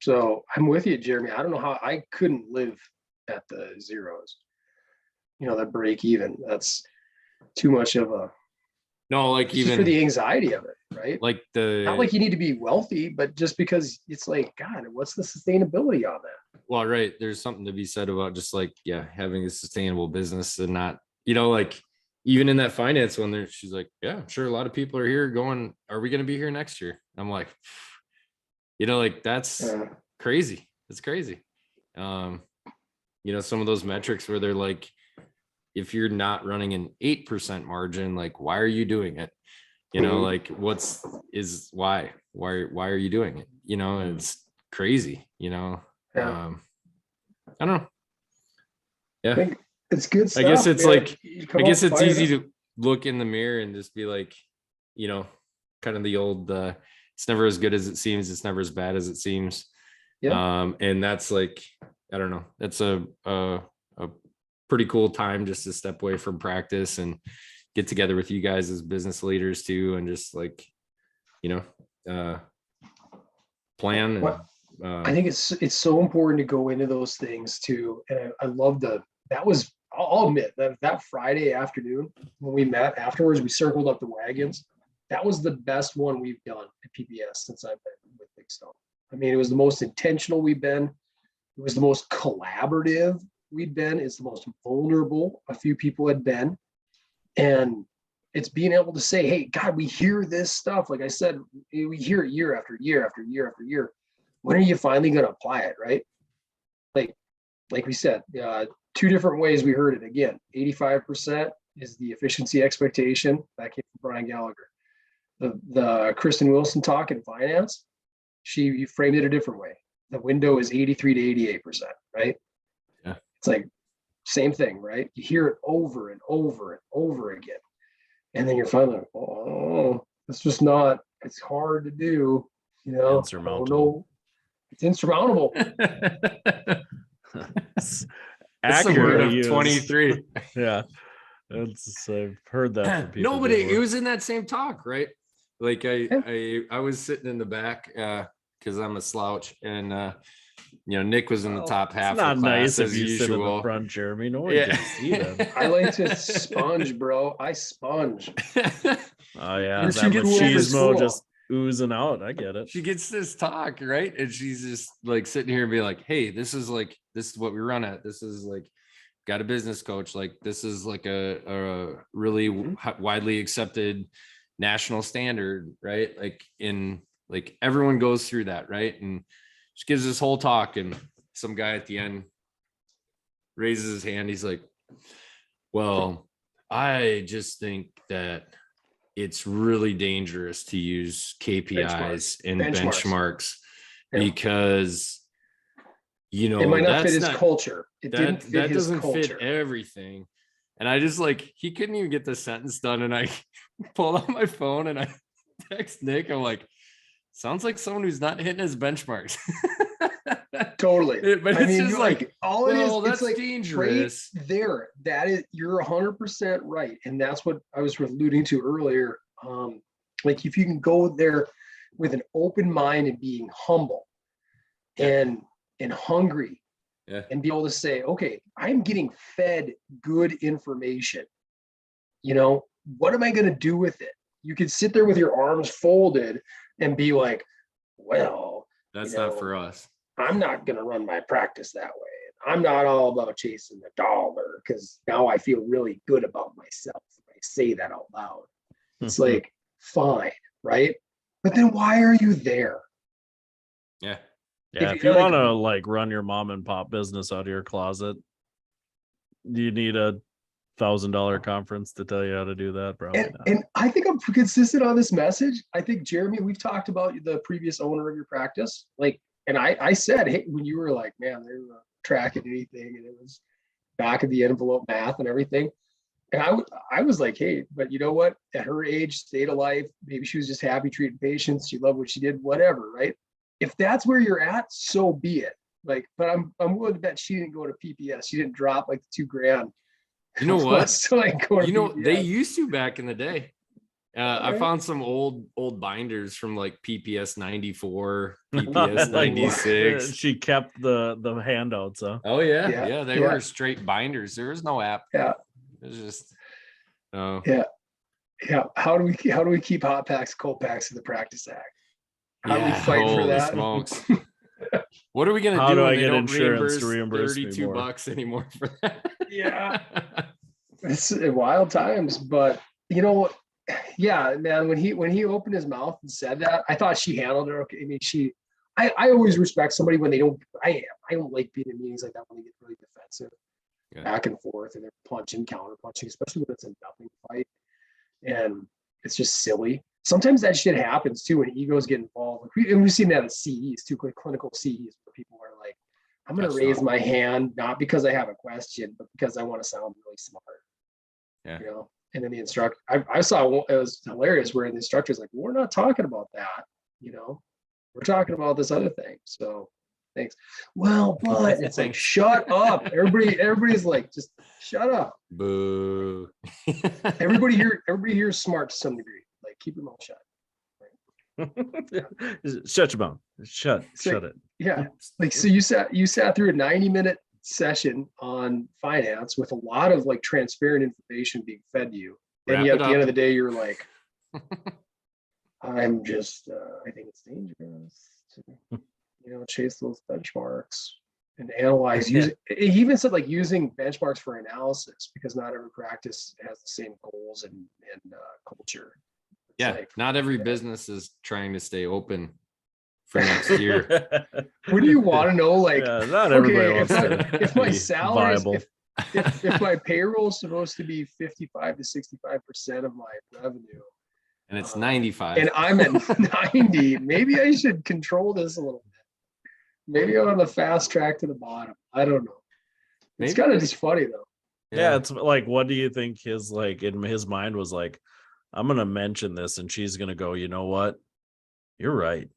So I'm with you, Jeremy. I don't know how I couldn't live at the zeros. You know, that break even, that's too much of a, No, like even for the anxiety of it, right? like Not like you need to be wealthy, but just because it's like, God, what's the sustainability on that? well, right. There's something to be said about just like, yeah, having a sustainable business and not, you know, like even in that finance one there, she's like, yeah, I'm sure a lot of people are here going, are we going to be here next year? I'm like, you know, like that's crazy. It's crazy. You know, some of those metrics where they're like, if you're not running an 8% margin, like, why are you doing it? You know, like why are you doing it? You know, it's crazy, you know? Yeah. I don't know. Yeah. It's good stuff. I guess it's man. like, I guess it's easy to look in the mirror and just be like, you know, kind of the old, it's never as good as it seems. It's never as bad as it seems. Yeah. And that's like, I don't know. That's a pretty cool time just to step away from practice and get together with you guys as business leaders too. And just like, you know, plan. And, I think it's so important to go into those things too. And I love I'll admit that Friday afternoon when we met afterwards, we circled up the wagons. That was the best one we've done at PBS since I've been with Big Stone. I mean, it was the most intentional we've been. It was the most collaborative we'd been. It's the most vulnerable a few people had been. And it's being able to say, hey, God, we hear this stuff. Like I said, we hear it year after year after year after year. When are you finally going to apply it, right? Like we said, two different ways we heard it. Again, 85% is the efficiency expectation. That came from Brian Gallagher. The Kristen Wilson talk in finance, she framed it a different way. The window is 83 to 88%, right? Yeah. It's like same thing, right? You hear it over and over and over again. And then you're finally like, oh, it's just not, it's hard to do, you know. Insurmountable. It's insurmountable. It's That's the word accurately of used. 23. Yeah. I've heard that from people. No, but it before. was in that same talk, right? Like I was sitting in the back because I'm a slouch, and Nick was in the top half. It's not of class nice if as you sit in the usual. front, Jeremy. No one Yeah. can see that. I like to sponge, bro. I sponge. Oh yeah, You're that too cool for machismo school. just oozing out. I get it. She gets this talk, right? And she's just like sitting here and be like, hey, this is what we run at. This is like, got a business coach. Like, this is like a really widely accepted national standard, right? Like everyone goes through that, right? And she gives this whole talk, and some guy at the end raises his hand. He's like, well, I just think that it's really dangerous to use KPIs and benchmarks Yeah. because it might not fit his culture. It didn't fit that his doesn't culture. fit everything. And I just he couldn't even get the sentence done. And I pulled out my phone and I text Nick. I'm like, sounds like someone who's not hitting his benchmarks. Totally. But it's just like, all it is, well, that's it's like dangerous. Right there. That is, you're 100% right. And that's what I was alluding to earlier. Like if you can go there with an open mind and being humble and hungry, and be able to say, okay, I'm getting fed good information. What am I going to do with it? You could sit there with your arms folded and be like, well, that's not for us. I'm not going to run my practice that way. I'm not all about chasing the dollar because now I feel really good about myself if I say that out loud. It's like, fine, right? But then why are you there? Yeah. Yeah, if you want to like run your mom and pop business out of your closet, you need $1,000 conference to tell you how to do that. Probably not. And I think I'm consistent on this message. I think, Jeremy, we've talked about the previous owner of your practice. And I said, hey, when you were like, man, they were tracking anything and it was back of the envelope math and everything. And I was like, hey, but you know what? At her age, state of life, maybe she was just happy treating patients. She loved what she did, whatever, right? If that's where you're at, so be it. But I'm willing to bet she didn't go to PPS. She didn't drop like $2,000. You know what? So they used to back in the day. I Right. found some old binders from like PPS 94, PPS 96. She kept the handouts, huh? Oh yeah. They Yeah. were straight binders. There was no app. Yeah. It was just oh Yeah. How do we keep hot packs, cold packs in the Practice Act? How do we fight for holy that? smokes. What are we gonna How do do when I they get don't insurance to reimburse me more? $32 anymore for that? Yeah. It's wild times, but yeah, man, when he opened his mouth and said that, I thought she handled it okay. I mean, I always respect somebody when they don't. I don't like being in meetings like that when they get really defensive, back and forth, and they're punching, counter punching, especially when it's a nothing fight, and it's just silly. Sometimes that shit happens too when egos get involved. Like we've seen that at CEs too, like clinical CEs, where people are like, "I'm going to raise my hand not because I have a question, but because I want to sound really smart." Yeah. And then the instructor, I saw it was hilarious where the instructor's like, "We're not talking about that, we're talking about this other thing." So thanks. Well, but it's like, shut up. Everybody's like, just shut up. Boo. Everybody here is smart to some degree. Like, keep your mouth shut. Shut your mouth. Shut it. Yeah. Like, so you sat through a 90-minute session on finance with a lot of like transparent information being fed to you. And yet at the end of the day, you're like, I'm just, I think it's dangerous to, chase those benchmarks and analyze. He even said like using benchmarks for analysis because not every practice has the same goals and culture. It's not every business is trying to stay open for next year. Wouldn't you want to know, like, not everybody wants to if my be salary, viable. if my payroll is supposed to be 55 to 65% of my revenue, and it's 95, and I'm at 90, maybe I should control this a little bit. Maybe I'm on the fast track to the bottom. I don't know. It's kind of just funny though. Yeah, it's like, what do you think his like in his mind was like? I'm gonna mention this, and she's gonna go, you know what? You're right.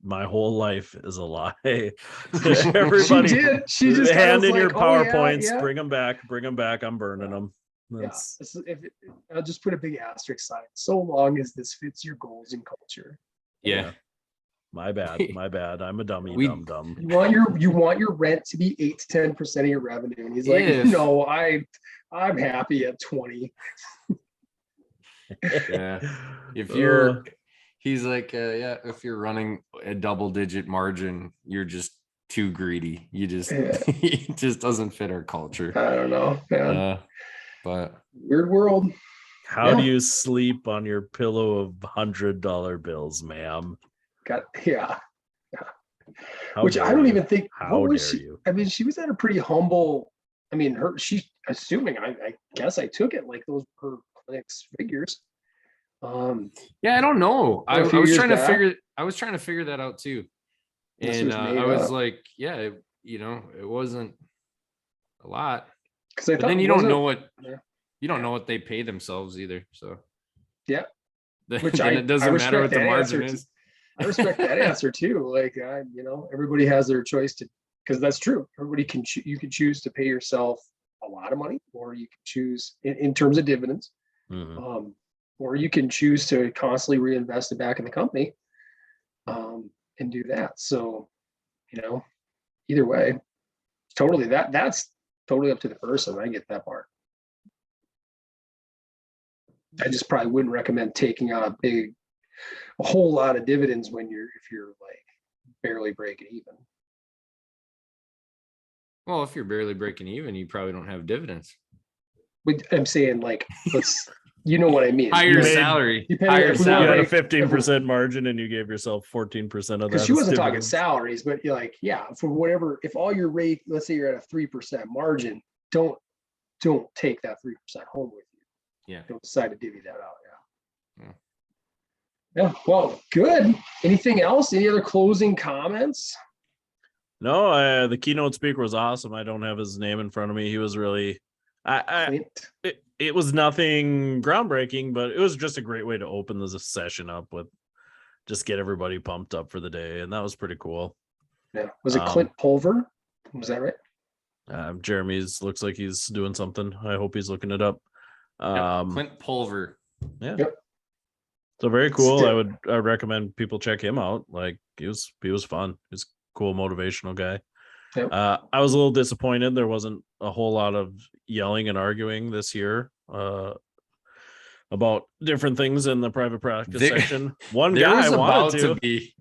My whole life is a lie. Everybody, She did. She just hand in like, your PowerPoints. yeah. Bring them back. Bring them back. I'm burning them. That's I'll just put a big asterisk sign. So long as this fits your goals and culture. yeah. My bad. My bad. I'm a dummy. Dumb. You want your rent to be 8 to 10% of your revenue, and he's like, no, I'm happy at 20. Yeah. He's like, if you're running a double-digit margin, you're just too greedy. You just it just doesn't fit our culture. I don't know, man. But weird world. How do you sleep on your pillow of $100 bills, ma'am? Which I don't even think. How dare you? I mean, she was at a pretty humble. I mean, she's assuming. I guess I took it like those her clinic's figures. Yeah, I don't know. I was trying to figure that out too, and I was like, yeah, it wasn't a lot. But then you don't know what they pay themselves either. So yeah, which it doesn't matter what the margin is. I respect that answer too. Like, everybody has their choice because that's true. Everybody you can choose to pay yourself a lot of money, or you can choose in terms of dividends, or you can choose to constantly reinvest it back in the company, and do that. So, either way, totally that's totally up to the person. I get that part. I just probably wouldn't recommend taking on a whole lot of dividends if you're like barely breaking even. Well, if you're barely breaking even, you probably don't have dividends. But I'm saying, like, you know what I mean. Higher salary. You had a 15% margin, and you gave yourself 14% of that. Because she wasn't talking salaries, but you're like, for whatever. If all your rate, let's say you're at a 3% margin, don't take that 3% home with you. Yeah. Don't decide to divvy that out. Yeah. Well, good. Anything else? Any other closing comments? No, the keynote speaker was awesome. I don't have his name in front of me. He was really, it was nothing groundbreaking, but it was just a great way to open the session up with, just get everybody pumped up for the day. And that was pretty cool. Yeah. Was it Clint Pulver? Was that right? Jeremy's looks like he's doing something. I hope he's looking it up. Clint Pulver. Yeah. Yep. So very cool. I recommend people check him out. Like, he was fun. He's a cool motivational guy. Yep. I was a little disappointed there wasn't a whole lot of yelling and arguing this year about different things in the private practice section. One guy wanted to be.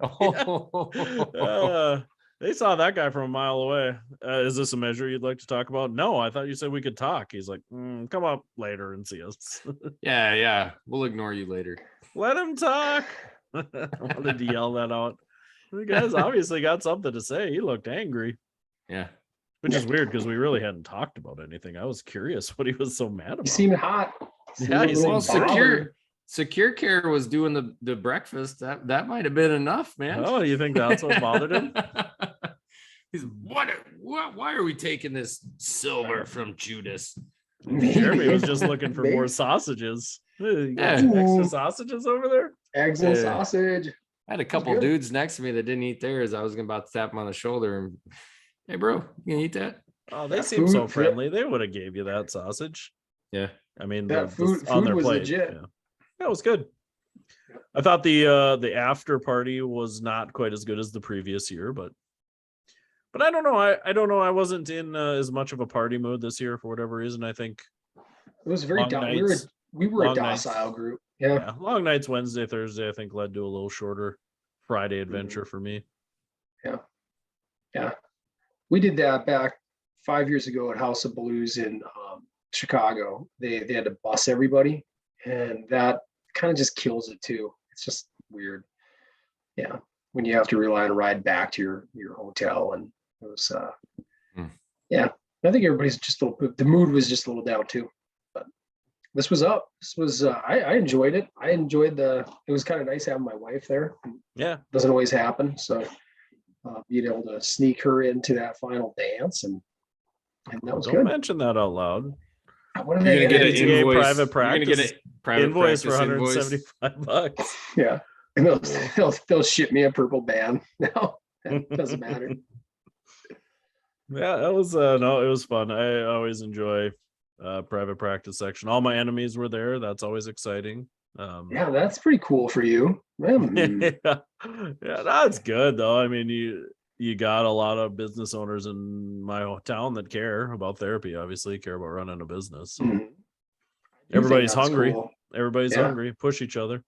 They saw that guy from a mile away. Is this a measure you'd like to talk about? No, I thought you said we could talk. He's like, come up later and see us. Yeah. We'll ignore you later. Let him talk. I wanted to yell that out. The guy's obviously got something to say. He looked angry. Yeah. Which is weird because we really hadn't talked about anything. I was curious what he was so mad about. He seemed hot. Yeah, he seemed Secure Care was doing the breakfast. That might have been enough, man. Oh, you think that's what bothered him? He's why are we taking this silver from Judas? Jeremy was just looking for more sausages. You got some extra sausages over there? Eggs and sausage. I had a couple dudes next to me that didn't eat theirs. I was about to tap them on the shoulder and, hey, bro, you gonna eat that? Oh, they seem so friendly. They would have gave you that sausage. Yeah. I mean, that food on their was plate. legit. Yeah. That was good. I thought the after party was not quite as good as the previous year, but I don't know. I don't know. I wasn't in as much of a party mood this year for whatever reason. I think it was very we were a docile group. Yeah. Long nights Wednesday, Thursday, I think led to a little shorter Friday adventure for me. Yeah. We did that back 5 years ago at House of Blues in Chicago. They had to bus everybody, and that kind of just kills it too. It's just weird. Yeah. When you have to rely on a ride back to your hotel, and it was I think everybody's just a little. The mood was just a little down too. But this was up. This was. I enjoyed it. I enjoyed the. It was kind of nice having my wife there. Yeah. Doesn't always happen. So being able to sneak her into that final dance and that was Don't good. mention that out loud. What are You're they gonna get an APTA invoice. private You're gonna practice get a private invoice for practice $175. Yeah, and they'll ship me a purple band. No, it doesn't matter. Yeah, that was no, it was fun. I always enjoy private practice section. All my enemies were there. That's always exciting. Yeah, that's pretty cool for you. yeah, that's good though. I mean, you got a lot of business owners in my town that care about therapy, obviously care about running a business. So everybody's hungry. Cool. Everybody's hungry. Push each other.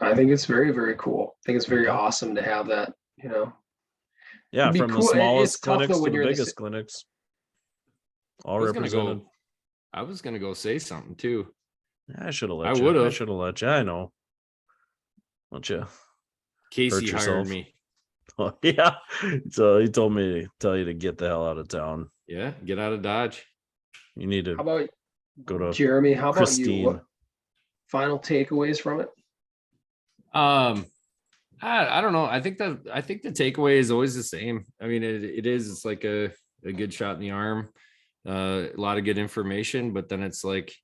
I think it's very, very cool. I think it's very awesome to have that, Yeah, from cool. the smallest tough, clinics though, to the when you're biggest clinics. All represented. I was gonna go say something too. I should have let I you. would've. I should have let you. I know. Don't you? Casey Hurt hired yourself. me. Oh, yeah. So he told me to tell you to get the hell out of town. Yeah, get out of Dodge. You need How to about go to Jeremy? How about Christine. you? What final takeaways from it? I don't know. I think the takeaway is always the same. I mean, it's like a good shot in the arm, a lot of good information, but then it's like,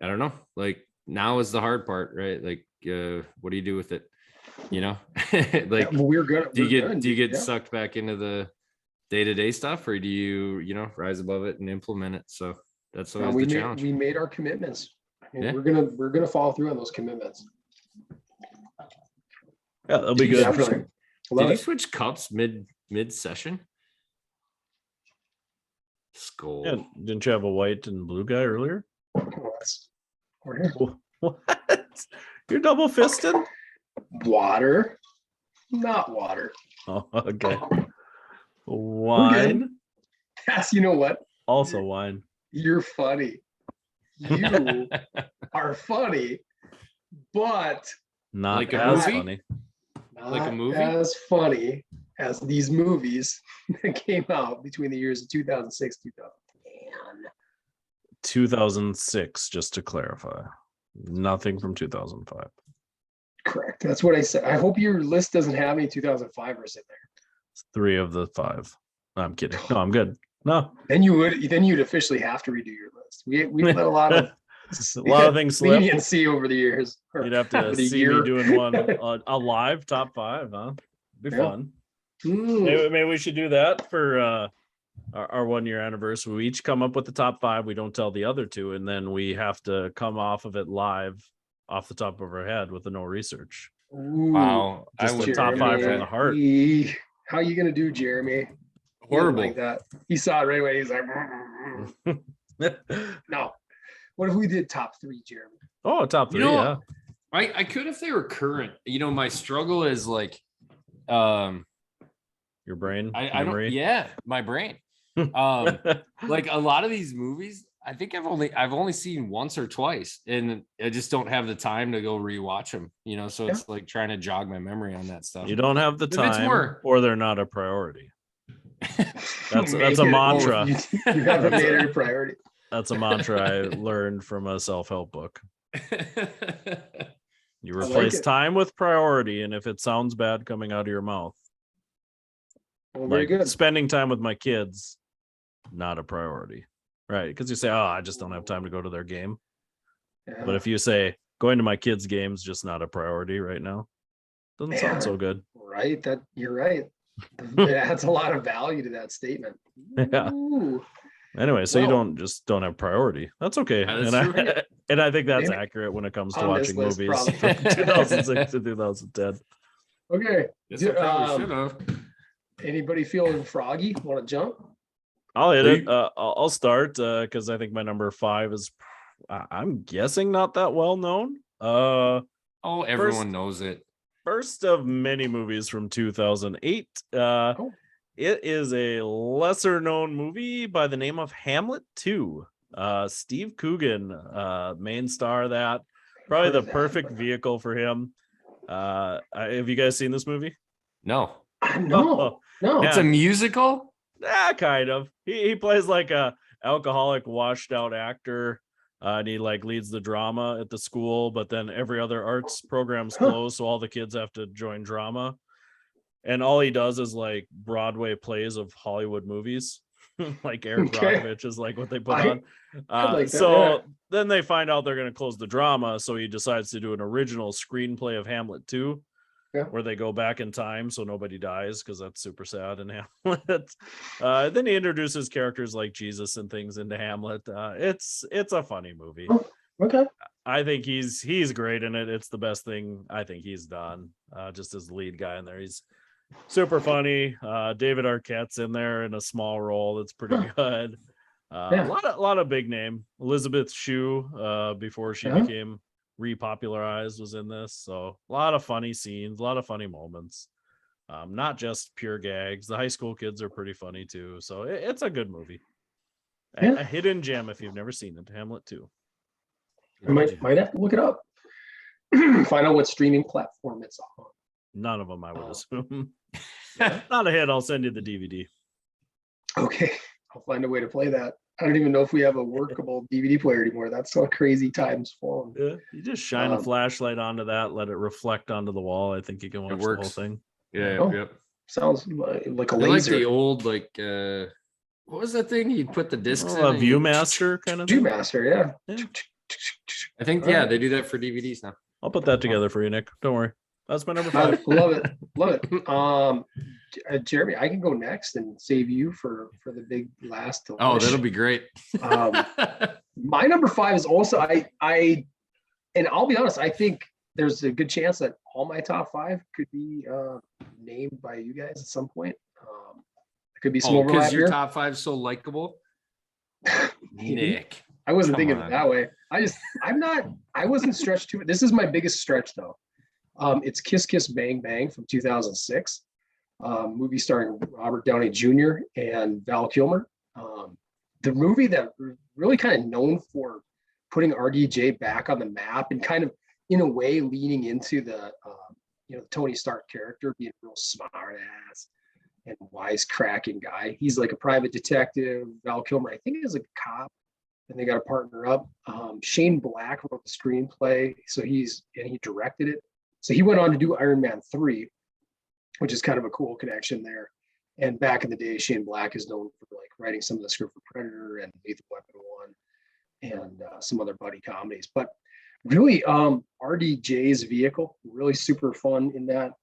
I don't know, like now is the hard part, right? Like, what do you do with it? Like, we're good. do you get sucked back into the day-to-day stuff, or do you rise above it and implement it? So that's always the challenge. We made our commitments. Yeah. We're gonna follow through on those commitments. Yeah, that'll be good. Definitely. Did you switch cups mid session? Skull. Yeah, didn't you have a white and blue guy earlier? We're here. What? You're double fisted? Water, not water. Oh, okay. Wine. Yes, you know what? Also wine. You're funny. You are funny, but Not Like a as movie? funny. not Like a movie? as funny as these movies that came out between the years of 2006 2010. 2006, just to clarify. Nothing from 2005. Correct. That's what I said. I hope your list doesn't have any 2005ers in there. 3 of the 5. No, I'm kidding. No, I'm good. No. Then you'd officially have to redo your list. We let a lot of things slip. leniency over the years. You'd have to over the see year. me doing one a live top 5, huh? Be Yeah. fun. Mm. Maybe we should do that for our 1-year anniversary. We each come up with the top 5. We don't tell the other 2, and then we have to come off of it live, off the top of our head with no research. Ooh. Wow, Just the would top do 5 that. from the heart. How you gonna do, Jeremy? Horrible. Like that. He saw it right away. He's like, no. What if we did top 3, Jeremy? Oh, top 3, You know, yeah. I could if they were current. My struggle is like, Your brain, I don't. memory. Yeah, my brain. Like a lot of these movies, I think I've only seen once or twice, and I just don't have the time to go rewatch them. So it's like trying to jog my memory on that stuff. You don't have the If it's time, more- or they're not a priority. That's Make a it- mantra. You haven't made it a priority. That's a mantra I learned from a self-help book. You like replace it. time with priority, and if it sounds bad coming out of your mouth, Well, very like good. spending time with my kids, not a priority, right? Because you say, "Oh, I just don't have time to go to their game." Yeah. But if you say going to my kids' games just not a priority right now, doesn't sound so good. Right, that you're right. It adds a lot of value to that statement. Yeah. Ooh. Anyway, so you Well- don't have priority. That's okay. Yeah, that's and true. and I think that's Maybe accurate when it comes to on this watching list, movies probably. from 2006 to 2010. Okay. Yes, I probably should have. Anybody feeling froggy? Want to jump? I'll hit it. I'll start because I think my number 5 is, I'm guessing, not that well known. Oh, everyone knows it. First of many movies from 2008. It is a lesser known movie by the name of Hamlet 2. Steve Coogan, main star of that. Probably the perfect vehicle for him. Have you guys seen this movie? No, No, no. Yeah. it's a musical. Yeah, kind of. He plays like a alcoholic, washed out actor, and he like leads the drama at the school. But then every other arts program's closed, so all the kids have to join drama. And all he does is like Broadway plays of Hollywood movies. Like Eric Brockovich is like what they put on. like that, So then they find out they're going to close the drama. So he decides to do an original screenplay of Hamlet 2, where they go back in time so nobody dies, because that's super sad in Hamlet. Then he introduces characters like Jesus and things into Hamlet. It's a funny movie. Oh, okay. I think he's great in it. It's the best thing I think he's done. Just as the lead guy in there, he's super funny. David Arquette's in there in a small role. That's pretty good. A lot of big name. Elizabeth Shue, before she became repopularized, was in this. So a lot of funny scenes, a lot of funny moments. Not just pure gags. The high school kids are pretty funny too. So it's a good movie. A hidden gem if you've never seen it. Hamlet 2. I might have to look it up. Find out what streaming platform it's on. None of them, I would assume. Not a hit. I'll send you the DVD. Okay, I'll find a way to play that. I don't even know if we have a workable DVD player anymore. That's so crazy times flown. Yeah, you just shine a flashlight onto that, let it reflect onto the wall. I think you can watch the whole thing. Yeah, yep. Sounds like a laser. Like the old, like what was that thing? You put the discs in. A ViewMaster kind of thing. ViewMaster, yeah. I think they do that for DVDs now. I'll put that together for you, Nick. Don't worry. That's my number 5. Love it. Jeremy, I can go next and save you for the big last. Oh, that'll be great. My number 5 is also and I'll be honest, I think there's a good chance that all my top 5 could be named by you guys at some point. It could be some overlap because your here. top 5 is so likable. Nick, I wasn't thinking of it that way. I wasn't stretched too much. This is my biggest stretch though. It's Kiss Kiss Bang Bang from 2006. Movie starring Robert Downey Jr. and Val Kilmer. The movie that really kind of known for putting RDJ back on the map and kind of in a way leaning into the Tony Stark character being a real smart ass and wisecracking guy. He's like a private detective. Val Kilmer, I think, is a cop, and they got to partner up. Shane Black wrote the screenplay, so he directed it. So he went on to do Iron Man 3, which is kind of a cool connection there. And back in the day, Shane Black is known for like writing some of the script for Predator and Lethal Weapon 1 and some other buddy comedies. But really, RDJ's vehicle, really super fun in that.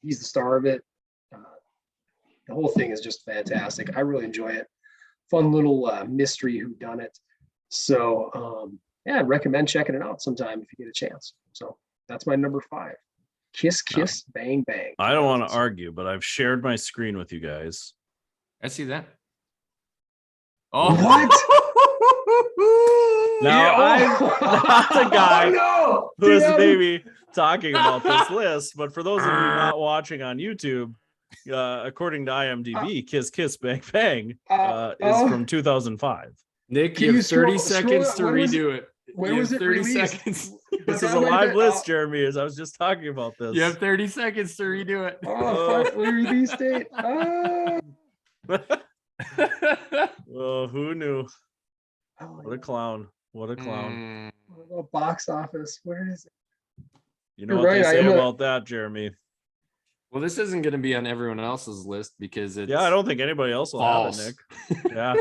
He's the star of it. The whole thing is just fantastic. I really enjoy it. Fun little mystery whodunit. So I'd recommend checking it out sometime if you get a chance. So that's my number 5. Kiss Kiss Bang Bang. I don't want to argue, but I've shared my screen with you guys. I see that. Oh, what? Now I'm not the guy who is maybe talking about this list, but for those of you not watching on YouTube, according to IMDb, Kiss Kiss Bang Bang is from 2005. Nick, you have 30 seconds to redo it. When was it 30 released? seconds. This is a live list, Jeremy, as I was just talking about this. You have 30 seconds to redo it. Release date. Oh, who knew? What a clown. What a clown. Box office. Where is it? You know what they say about that, Jeremy. Well, this isn't going to be on everyone else's list because it's I don't think anybody else will have it, Nick. Yeah.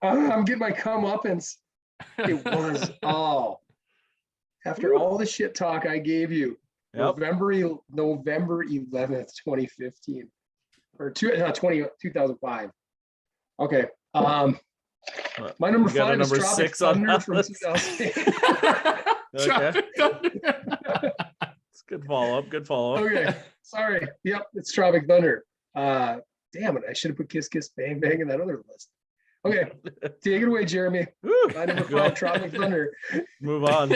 I'm getting my comeuppance. It was after all the shit talk I gave you. November 11th, 2015. Or 2005. Okay. My number 5 is Tropic 6 on Thunder that from list. 2008. Okay. It's good follow-up. Good follow-up. Okay. Sorry. Yep, it's Tropic Thunder. Damn it. I should have put Kiss Kiss Bang Bang in that other list. Okay. Take it away, Jeremy. My number 5, Tropic Thunder. Move on.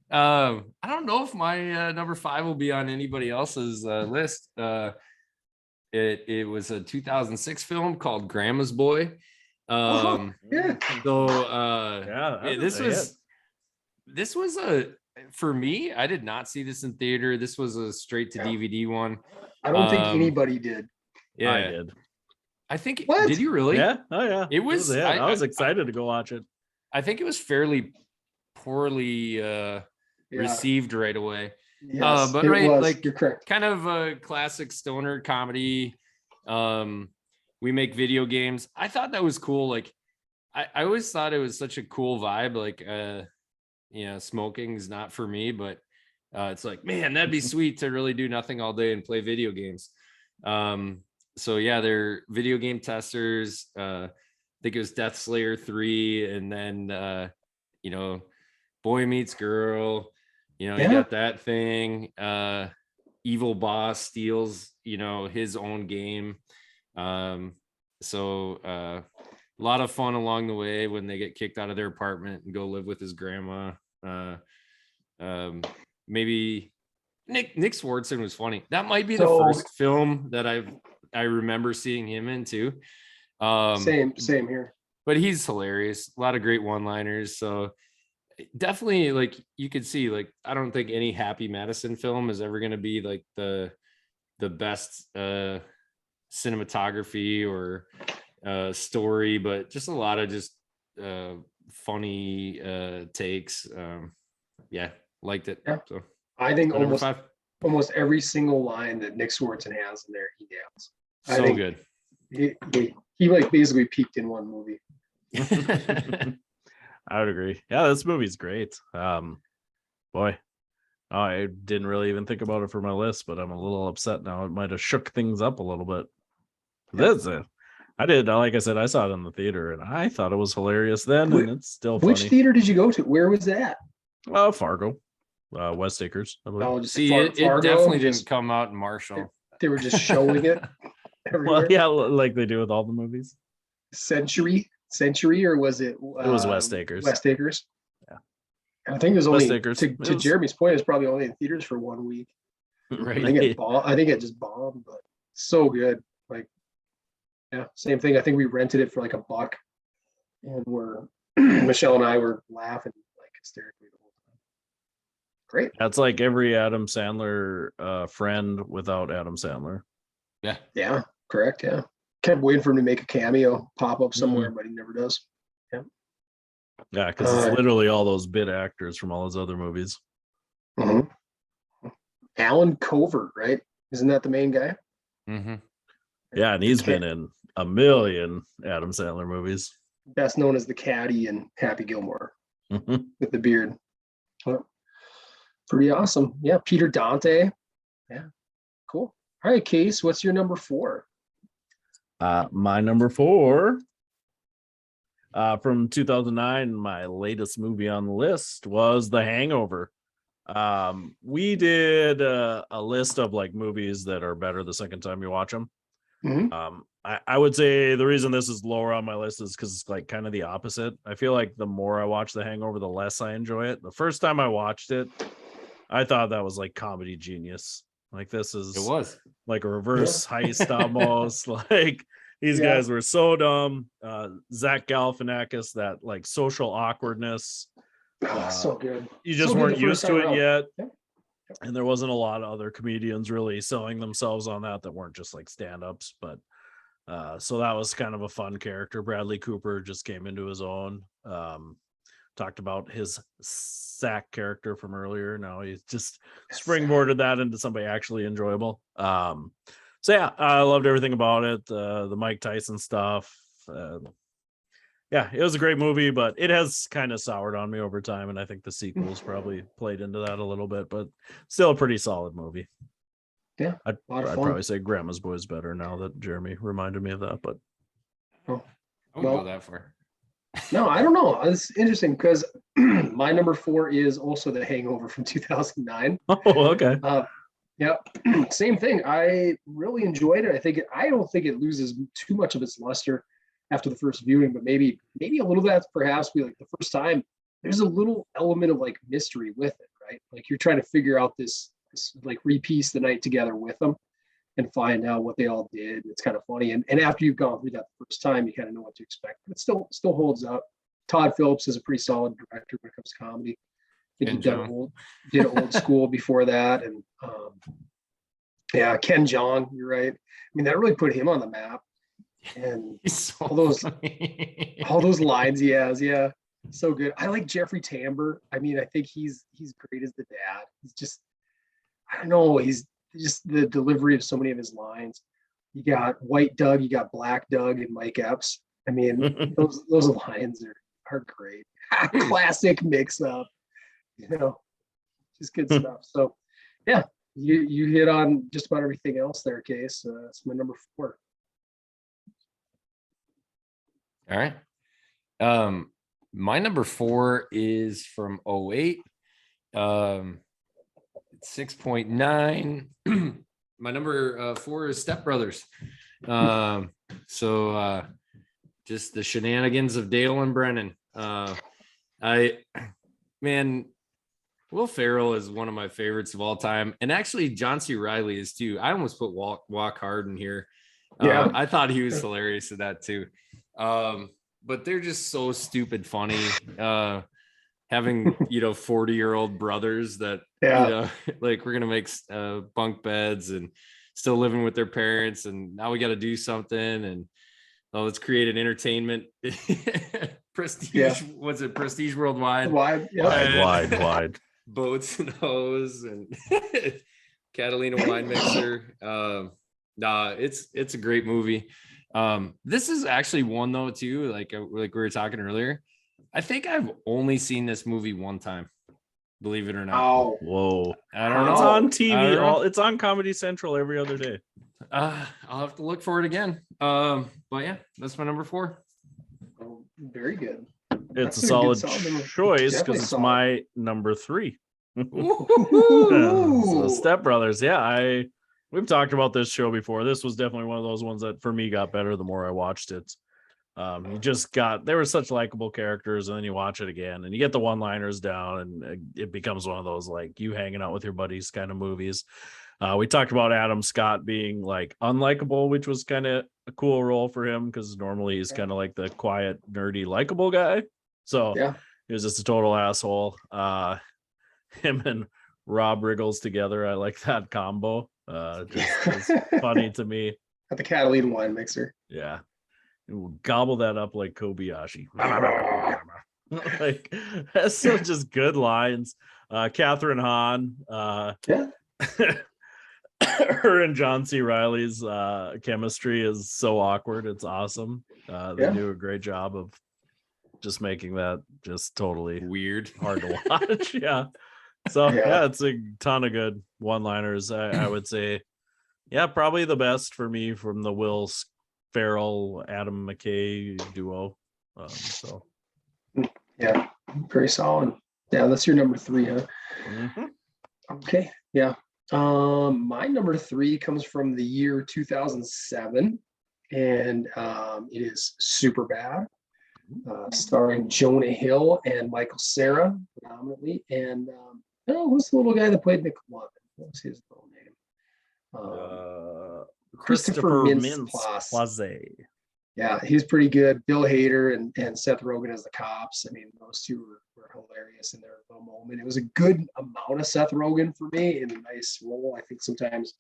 I don't know if my number 5 will be on anybody else's list. It was a 2006 film called Grandma's Boy. Yeah. So this was for me, I did not see this in theater. This was a straight to DVD one. I don't think anybody did. Yeah, I did. I think. What? Did you really? Yeah. Oh yeah. It was. it. I was excited to go watch it. I think it was fairly poorly received right away. Yes, but it right, was. like You're correct. kind of a classic stoner comedy. We make video games. I thought that was cool. Like I always thought it was such a cool vibe. Like smoking is not for me, but it's like, man, that'd be sweet to really do nothing all day and play video games. So yeah, they're video game testers. I think it was Death Slayer 3, and then Boy Meets Girl. You got that thing. Evil Boss steals, his own game. So a lot of fun along the way when they get kicked out of their apartment and go live with his grandma. Maybe Nick Swardson was funny. That might be the first film that I remember seeing him in too. Same here. But he's hilarious. A lot of great one-liners. So definitely, like, you could see, like, I don't think any Happy Madison film is ever going to be like the best cinematography or story, but just a lot of just funny takes. Liked it. Yeah. So I think number 5. almost every single line that Nick Swardson has in there, he nails. So good. He like basically peaked in one movie. I would agree. Yeah, this movie's great. Boy, I didn't really even think about it for my list, but I'm a little upset now. It might have shook things up a little bit. That's it. I did. Like I said, I saw it in the theater, and I thought it was hilarious then, and it's still funny. Which theater did you go to? Where was that? Fargo, West Acres. I believe. Oh, See, it definitely didn't come out in Marshall. They were just showing it everywhere. Well, yeah, like they do with all the movies. Century, or was it? It was West Acres. West Acres. Yeah, I think it was only Acres. To Jeremy's point, it's probably only in theaters for 1 week. Right. I think it just bombed, but so good. Like, yeah, same thing. I think we rented it for like $1, and Michelle and I were laughing like hysterically the whole time. Great. That's like every Adam Sandler friend without Adam Sandler. Yeah. Yeah. Correct. Yeah. Kept waiting for him to make a cameo pop up somewhere, but he never does. Yeah. Yeah, because it's literally all those bit actors from all his other movies. Mm-hmm. Alan Covert, right? Isn't that the main guy? Mm-hmm. Yeah, and he's been in a million Adam Sandler movies. Best known as the caddy in Happy Gilmore Mhm. with the beard. Well, pretty awesome. Yeah, Peter Dante. Yeah, cool. All right, Case, what's your number 4? My number 4 from 2009, my latest movie on the list was The Hangover. We did a list of like movies that are better the second time you watch them. Mm-hmm. I would say the reason this is lower on my list is because it's like kind of the opposite. I feel like the more I watch The Hangover, the less I enjoy it. The first time I watched it, I thought that was like comedy genius. Like this is It was like a reverse heist almost. Like these guys were so dumb. Zach Galifianakis, that like social awkwardness. So good. You just So good weren't the first used to time it around. yet. Yep. And there wasn't a lot of other comedians really selling themselves on that weren't just like stand-ups. But so that was kind of a fun character. Bradley Cooper just came into his own. Talked about his sack character from earlier. Now he's just springboarded that into somebody actually enjoyable. So yeah, I loved everything about it. The Mike Tyson stuff. Yeah, it was a great movie, but it has kind of soured on me over time, and I think the sequels probably played into that a little bit, but still a pretty solid movie. Yeah, I'd fun. probably say Grandma's Boy's better now that Jeremy reminded me of that, but I wouldn't go that far. No, I don't know. It's interesting because my number 4 is also The Hangover from 2009. oh, okay. Yeah, same thing. I really enjoyed it. I don't think it loses too much of its luster after the first viewing, but maybe a little bit perhaps be like the first time. There's a little element of like mystery with it, right? Like you're trying to figure out this like repiece the night together with them and find out what they all did. It's kind of funny. And after you've gone through that the first time, you kind of know what to expect. But it still holds up. Todd Phillips is a pretty solid director when it comes to comedy. I think did old school before that, and yeah, Ken Jeong, you're right. I mean, that really put him on the map, and He's so all those lines he has, yeah, so good. I like Jeffrey Tambor. I mean, I think he's great as the dad. He's just, I don't know, he's just the delivery of so many of his lines. You got White Doug, you got Black Doug, and Mike Epps. I mean, those lines are great. Classic mix up, just good stuff. So, yeah, you hit on just about everything else there, Case. It's my number 4. All right. My number 4 is from 08. 6.9. My number 4 is Step Brothers. So just the shenanigans of Dale and Brennan. Will Ferrell is one of my favorites of all time, and actually John C. Reilly is too. I almost put Walk Hard in here. Yeah, I thought he was hilarious at that too. But they're just so stupid funny. Having 40-year-old brothers that like we're gonna make bunk beds and still living with their parents, and now we got to do something, and let's create an entertainment prestige. Yeah. Was it Prestige Worldwide? Wide, yeah. Wide. Boats and Hoes and Catalina Wine Mixer. It's a great movie. This is actually one though too, like we were talking earlier. I think I've only seen this movie one time, believe it or not. Oh, whoa! I don't know. It's on TV. It's on Comedy Central every other day. I'll have to look for it again. But yeah, that's my number 4. oh, very good. It's That's a a solid good solid. choice Definitely because it's solid. my number 3. Ooh. So Step Brothers, yeah, we've talked about this show before. This was definitely one of those ones that for me got better the more I watched it. They were such likable characters, and then you watch it again and you get the one-liners down, and it becomes one of those like you hanging out with your buddies kind of movies. We talked about Adam Scott being like unlikable, which was kind of a cool role for him because normally he's kind of like the quiet, nerdy, likable guy. So Yeah. he was just a total asshole. Him and Rob Riggles together, I like that combo. It's funny to me. At the Catalina Wine Mixer. Yeah. Gobble that up like Kobayashi. Like that's so just good lines. Catherine Hahn, Yeah. her and John C. Reilly's chemistry is so awkward. It's awesome. They do a great job of just making that just totally Weird. hard to watch. Yeah. So yeah, it's a ton of good one-liners. I would say, yeah, probably the best for me from the Will Ferrell, Adam McKay duo. So yeah, very solid. Yeah, that's your number 3, huh? Mm-hmm. Okay, yeah. My number 3 comes from the year 2007, and it is Superbad, starring Jonah Hill and Michael Cera predominantly, and who's the little guy that played McLovin? What was his little name? Christopher Mintz-Plasse. Yeah, he's pretty good. Bill Hader and Seth Rogen as the cops. I mean, those two were hilarious in their little moment. It was a good amount of Seth Rogen for me in a nice role. I think sometimes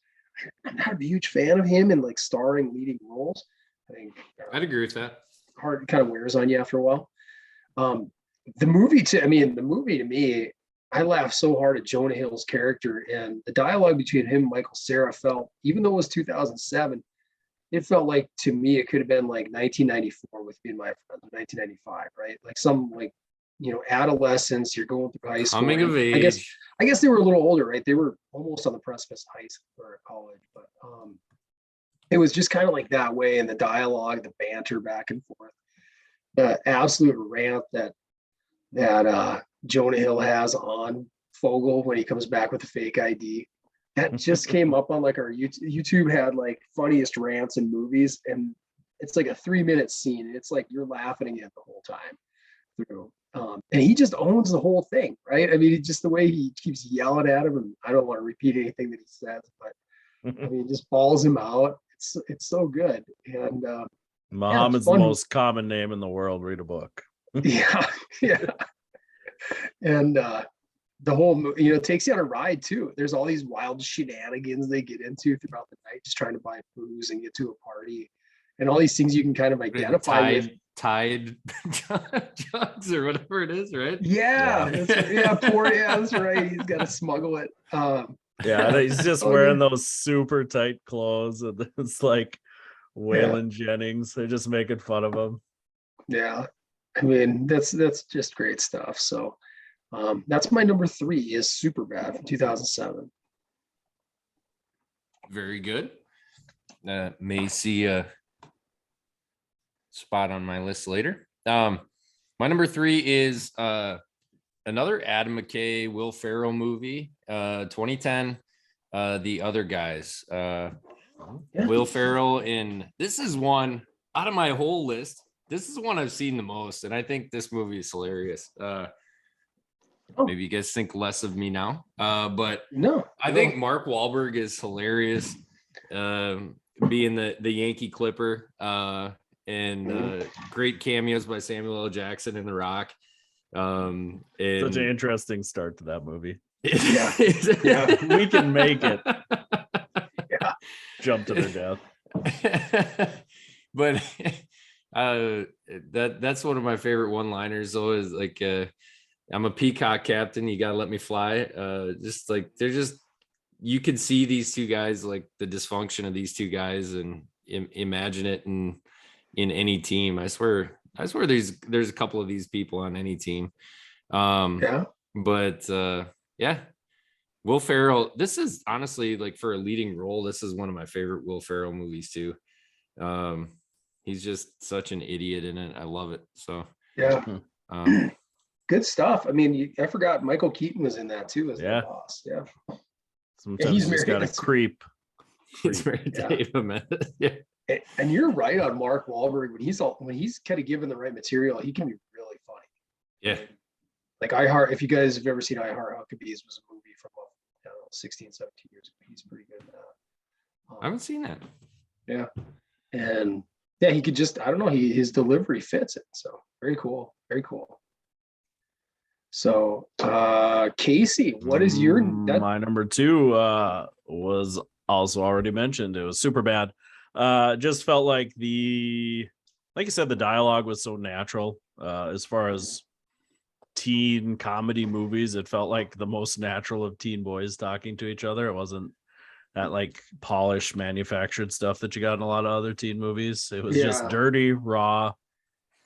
I'm not a huge fan of him in like starring leading roles. I think I'd agree with that. Hard kind of wears on you after a while. The movie to me, I laughed so hard at Jonah Hill's character, and the dialogue between him and Michael Cera felt, even though it was 2007, it felt like to me it could have been like 1994 with Me and My Friends, 1995, right? Like some adolescence. You're going through high school. Coming of age. I guess they were a little older, right? They were almost on the precipice of high school or college, but it was just kind of like that way, and the dialogue, the banter back and forth, the absolute rant that Jonah Hill has on Fogel when he comes back with a fake ID. That just came up on like our YouTube had like funniest rants in movies, and it's like a 3-minute scene. It's like you're laughing at the whole time through. And he just owns the whole thing, right? I mean, just the way he keeps yelling at him, and I don't want to repeat anything that he says, but I mean, just balls him out. It's so good. And Muhammad's the most common name in the world. Read a book. yeah. And the whole, you know, it takes you on a ride too. There's all these wild shenanigans they get into throughout the night, just trying to buy booze and get to a party, and all these things you can kind of identify with. Tide jugs or whatever it is, right? Yeah, that's right. He's got to smuggle it. Yeah, he's just wearing those super tight clothes, and it's like Waylon Jennings. They're just making fun of him. Yeah, I mean that's just great stuff. So that's my number 3 is Superbad from 2007. Very good. May see a spot on my list later. My number 3 is another Adam McKay, Will Ferrell movie, 2010, The Other Guys. Will Ferrell in, this is one out of my whole list. This is one I've seen the most, and I think this movie is hilarious. Maybe you guys think less of me now, but I think Mark Wahlberg is hilarious, being the Yankee Clipper, and great cameos by Samuel L. Jackson and The Rock. And such an interesting start to that movie. Yeah. We can make it. Jump to their death. But that's one of my favorite one-liners though, is like, I'm a peacock captain, you gotta let me fly. Just like, they're just, you can see these two guys, like the dysfunction of these two guys, and imagine it in any team. I swear there's a couple of these people on any team. But Will Ferrell, this is honestly, like, for a leading role, this is one of my favorite Will Ferrell movies too. He's just such an idiot in it. I love it. So good stuff. I mean, I forgot Michael Keaton was in that too as the boss. Sometimes he's just got a creep. He's married to Ava Mendes. And you're right on Mark Wahlberg. When he's kind of given the right material, he can be really funny. Yeah. Like if you guys have ever seen I Heart Huckabees, was a movie from 16, 17 years ago. He's pretty good in that. I haven't seen that. Yeah. And he could just, I don't know, his delivery fits it. So very cool. Very cool. So Casey, what is your my number 2 was also already mentioned. It was Superbad. Just felt like like you said, the dialogue was so natural. As far as teen comedy movies, it felt like the most natural of teen boys talking to each other. It wasn't that like polished manufactured stuff that you got in a lot of other teen movies. It was just dirty, raw.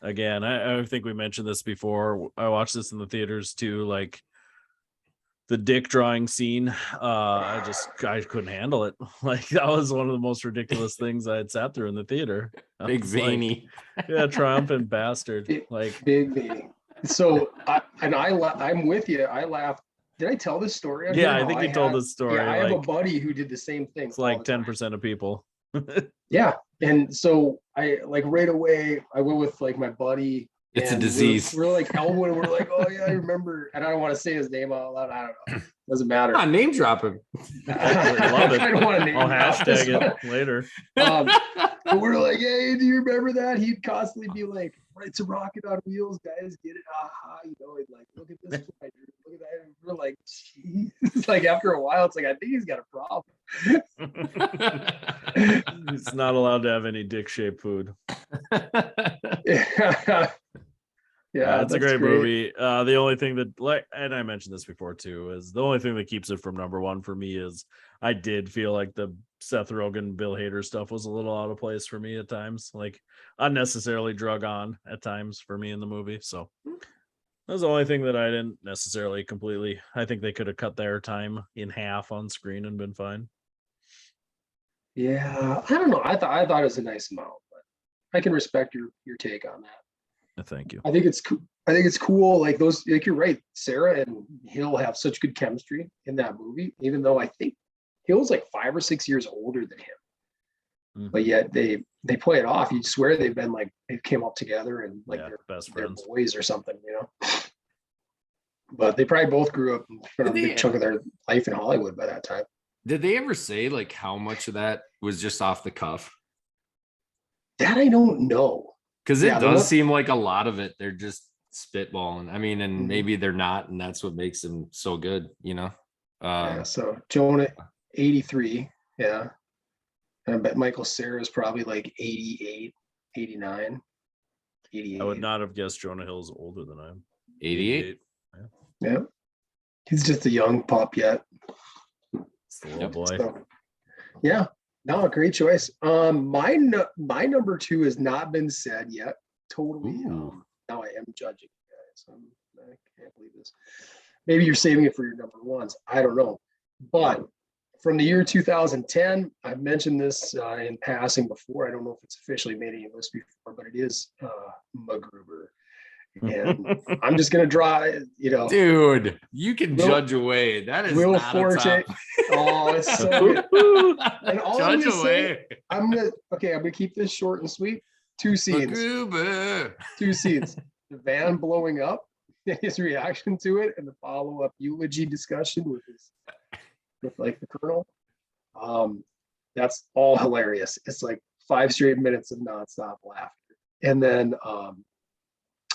Again, I think we mentioned this before. I watched this in the theaters too. Like the dick drawing scene, I couldn't handle it. Like that was one of the most ridiculous things I had sat through in the theater. Big zany, triumphant bastard. Big zany. So I'm with you. I laughed. Did I tell this story? I think you told this story. Yeah, I have a buddy who did the same thing. It's like 10% of people. Yeah, and so I right away I went with like my buddy. It's a disease. We're like elbowing, and we're like, oh yeah, I remember. And I don't want to say his name out loud. I don't know. Doesn't matter. Come on, name drop him. Love it. I don't want to name. I'll hashtag it later. But we're like, hey, do you remember that? He'd constantly be like, it's a rocket on wheels, guys. Get it? Aha, and like, look at this. Look at that. And we're like, geez. It's like after a while, it's like I think he's got a problem. He's not allowed to have any dick-shaped food. Yeah, it's a great movie. The only thing that, and I mentioned this before too, is the only thing that keeps it from number 1 for me is I did feel like the Seth Rogen, Bill Hader stuff was a little out of place for me at times, like unnecessarily drug on at times for me in the movie. So that was the only thing that I didn't necessarily completely. I think they could have cut their time in half on screen and been fine. Yeah, I don't know. I thought it was a nice amount, but I can respect your take on that. Thank you. I think it's cool. Like those, like you're right. Sarah and Hill have such good chemistry in that movie, even though I think Hill's like 5 or 6 years older than him. Mm-hmm. But yet they play it off. You swear they've been like, they came up together and like they're best friends, they're boys or something, you know. But they probably both grew up for a big chunk of their life in Hollywood by that time. Did they ever say like how much of that was just off the cuff? That I don't know. Because it does seem like a lot of it. They're just spitballing. I mean, and maybe they're not, and that's what makes them so good, Yeah, so Jonah 83. Yeah. And I bet Michael Cera is probably like 88, 89, 88. I would not have guessed Jonah Hill's older than I am. 88. Yeah. He's just a young pup yet. It's the little boy. So, yeah. No, great choice. My number 2 has not been said yet. Totally. Ooh. Now I am judging you guys. I can't believe this. Maybe you're saving it for your number 1s. I don't know. But from the year 2010, I've mentioned this in passing before. I don't know if it's officially made any list before, but it is MacGruber. And I'm just gonna draw, Dude, you can judge away. That is Will not Forte. a top. Oh, it's so good. And all I'm Judge gonna say, away. I'm gonna keep this short and sweet. 2 scenes. MacGruber. 2 scenes. The van blowing up, his reaction to it, and the follow-up eulogy discussion with like the colonel. That's all hilarious. It's like 5 straight minutes of nonstop laughter. And then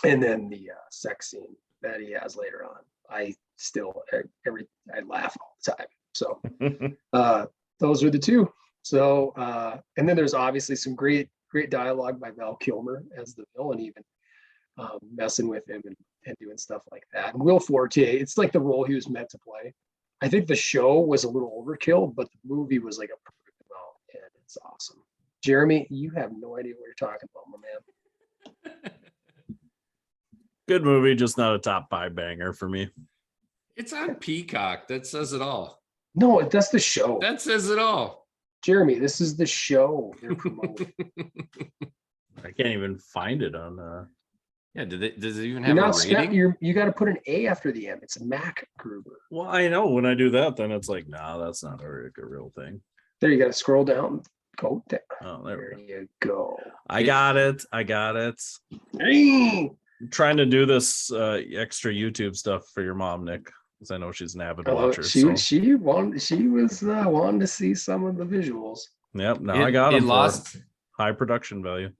the sex scene that he has later on. I laugh all the time. So those are the 2. So and then there's obviously some great dialogue by Val Kilmer as the villain, even messing with him and doing stuff like that. And Will Forte, it's like the role he was meant to play. I think the show was a little overkill, but the movie was like a perfect amount, and it's awesome. Jeremy, you have no idea what you're talking about, my man. Good movie, just not a top 5 banger for me. It's on Peacock. That says it all. No, that's the show. That says it all. Jeremy, this is the show they're promoting. I can't even find it on. Yeah, does it even You're have not a rating? you got to put an A after the M. It's Mac Gruber. Well, I know when I do that, then it's like, nah, that's not a real thing. There, you got to scroll down. Go down. Oh, there There we go. you go. I got it. Dang. I'm trying to do this extra YouTube stuff for your mom, Nick, because I know she's an avid watcher. She So. she was wanting to see some of the visuals. Yep. Now I got them lost. for high production value.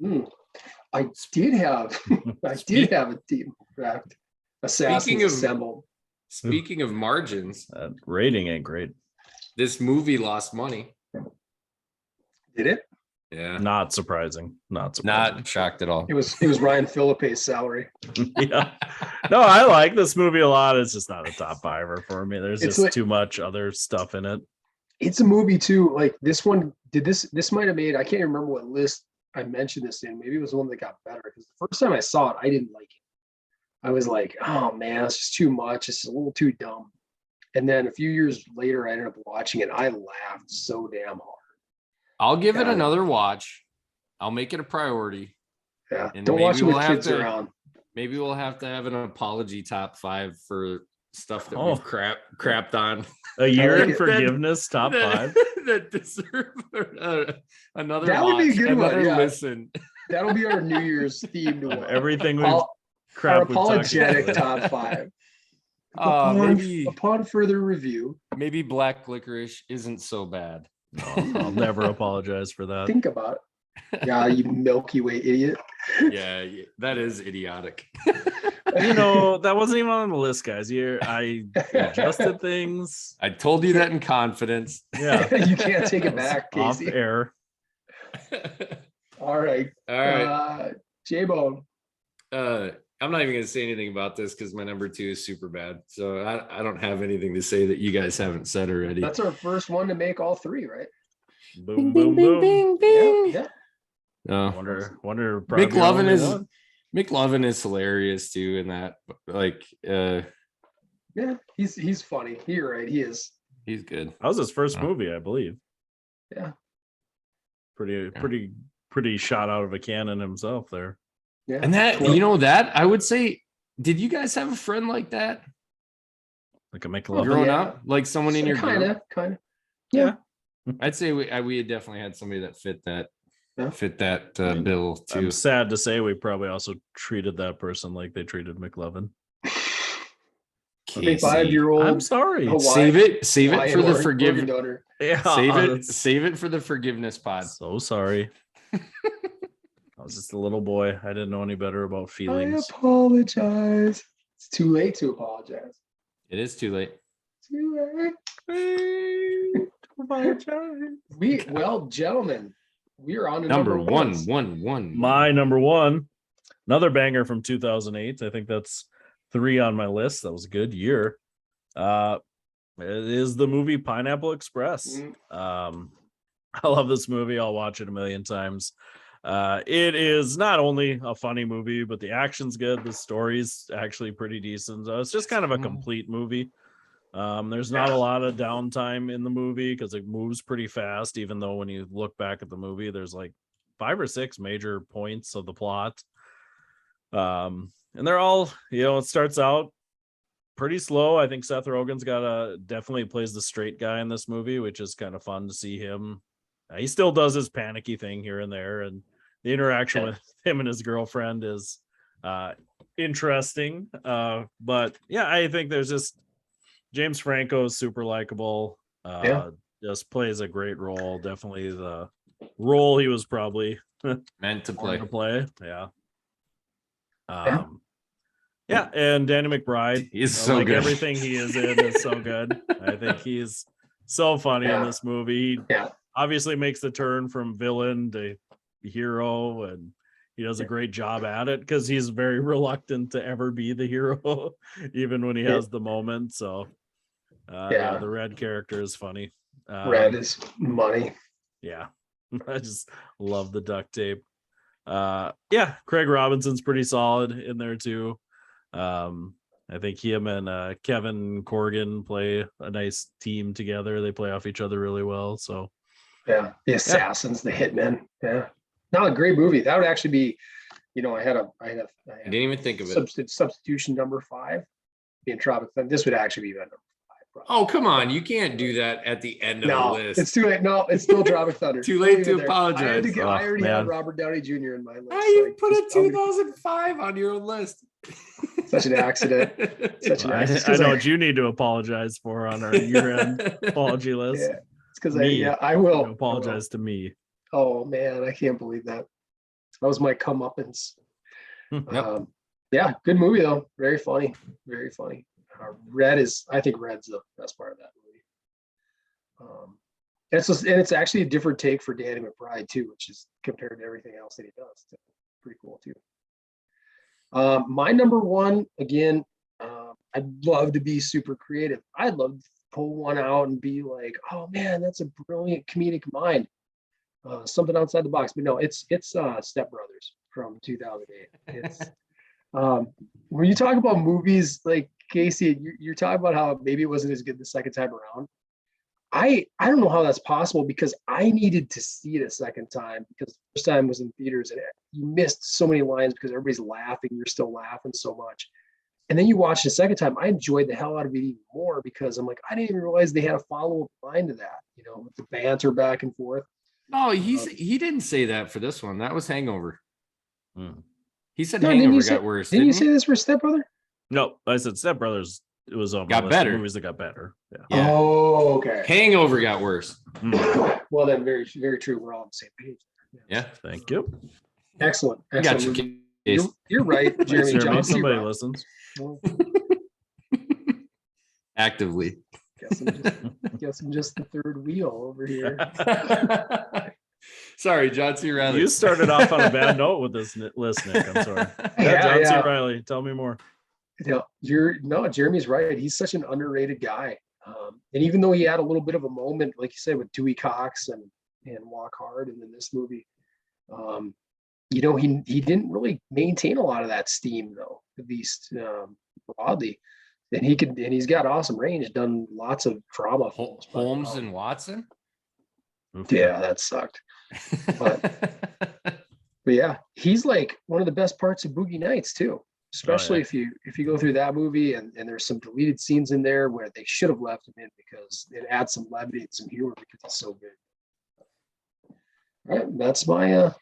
I did have a team draft assassins assembled. Speaking of margins, That rating ain't great. this movie lost money. Did it? Yeah. Not surprising. Not shocked at all. It was Ryan Phillippe's salary. Yeah. No, I like this movie a lot. It's just not a top 5er for me. There's It's just like- too much other stuff in it. It's a movie too. Like this one, this might have made, I can't remember what list I mentioned this in. Maybe it was the one that got better, because the first time I saw it, I didn't like it. I was like, oh man, it's just too much. It's a little too dumb. And then a few years later, I ended up watching it. I laughed so damn hard. I'll give it Yeah. another watch. I'll make it a priority. Yeah. And Don't maybe watch it with we'll have kids to- around. Maybe we'll have to have an apology top 5 for stuff that Oh. we've crapped on. A year like in it. forgiveness, top 5. that deserve another That would be a watch, good one, another yeah. listen. That'll be our New Year's theme to watch. Everything we've Our crap we've talked apologetic about. top 5. Upon, Maybe upon further review, black licorice isn't so bad. No, I'll never apologize for that. think about it. Yeah, you Milky Way idiot. Yeah, that is idiotic. You know, that wasn't even on the list, guys. I adjusted things. I told you that in confidence. Yeah. You can't take it back, Off Casey. air. All right. All right. J-Bone. I'm not even going to say anything about this because my number 2 is super bad. So I don't have anything to say that you guys haven't said already. That's our first one to make all 3, right? Boom, boom, boom. Yeah. Oh. Wonder. probably McLovin only is one. McLovin is hilarious too in that. Like, Yeah, he's funny. You're right. He is. he's good. That was his first movie, I believe. Yeah. Pretty shot out of a cannon himself there. Yeah. And that, Well, you know, that I would say, did you guys have a friend like that Like a McLovin. growing Yeah. up? Like someone in your kind group? of. Yeah. I'd say we had definitely had somebody that fit that Yeah. bill too. I'm sad to say we probably also treated that person like they treated McLovin. Casey. 5-year-old. I'm sorry. Save it for the forgive. forgiveness. Yeah, Save that's- it for the forgiveness pod. So sorry. I was just a little boy. I didn't know any better about I feelings. apologize. It's too late to apologize. It is too late. Too late. Well, gentlemen, we are on to Number ones. one. My number one, another banger from 2008. I think that's 3 on my list. That was a good year. It is the movie Pineapple Express. I love this movie. I'll watch it a million times. It is not only a funny movie, but the action's good. The story's actually pretty decent. It's just kind of a complete movie. There's not a lot of downtime in the movie because it moves pretty fast, even though when you look back at the movie, there's like 5 or 6 major points of the plot. And they're all, it starts out pretty slow. I think Seth Rogen's definitely plays the straight guy in this movie, which is kind of fun to see him. He still does his panicky thing here and there, and the interaction with him and his girlfriend is interesting. But yeah, I think there's just James Franco is super likable. Just plays a great role. Definitely the role he was probably meant to play. Yeah. And Danny McBride. He's so good. Everything he is in is so good. I think he's so funny in this movie. He obviously makes the turn from villain to hero, and he does a great job at it because he's very reluctant to ever be the hero, even when he has the moment. So the Red character is funny. Red is money. Yeah. I just love the duct tape. Craig Robinson's pretty solid in there too. I think him and Kevin Corrigan play a nice team together. They play off each other really well. So the assassins, the hitmen. No, a great movie. That would actually be, I didn't even think of it. Substitution number 5 being Tropic Thunder. This would actually be number 5. Probably. Oh, come on. You can't do that at the end of the list. It's too late. No, it's still Tropic Thunder. Too late to apologize. I already had Robert Downey Jr. in my list. How you put a 2005 on your list? Such an accident. I know what you need to apologize for on our year-end apology list. Yeah, it's because I will apologize to me. Oh man, I can't believe that. That was my comeuppance. Good movie though. Very funny. Very funny. I think Red's the best part of that movie. It's actually a different take for Danny McBride too, which is compared to everything else that he does. It's pretty cool too. My number one, again, I'd love to be super creative. I'd love to pull one out and be like, oh man, that's a brilliant comedic mind. Something outside the box. But no, it's Step Brothers from 2008. It's when you talk about movies like Casey, you're talking about how maybe it wasn't as good the second time around. I don't know how that's possible because I needed to see it a second time because the first time was in theaters and you missed so many lines because everybody's laughing. You're still laughing so much. And then you watch the second time, I enjoyed the hell out of it even more because I'm like, I didn't even realize they had a follow-up line to that, with the banter back and forth. No, he didn't say that for this one. That was Hangover. He said Hangover got worse. Didn't you say this for Step Brother? No, I said Step Brothers. It was on got better. Movies that got better. Yeah. Oh, okay. Hangover got worse. Well, then very, very true. We're all on the same page. Yeah. Thank you. Excellent. Got You're right, Jeremy Johnson. Somebody listens. Actively. Guess I'm just the third wheel over here. Sorry, John C. Riley. You started off on a bad note with this list, Nick. I'm sorry. John C. Riley, tell me more. Jeremy's right. He's such an underrated guy. And even though he had a little bit of a moment, like you said, with Dewey Cox and Walk Hard, and in this movie, he didn't really maintain a lot of that steam though, at least broadly. And he's got awesome range. Done lots of drama. Holmes and Watson. Yeah, that sucked. But yeah, he's like one of the best parts of Boogie Nights too. Especially if you go through that movie and there's some deleted scenes in there where they should have left him in because it adds some levity and some humor because it's so good. All right, that's my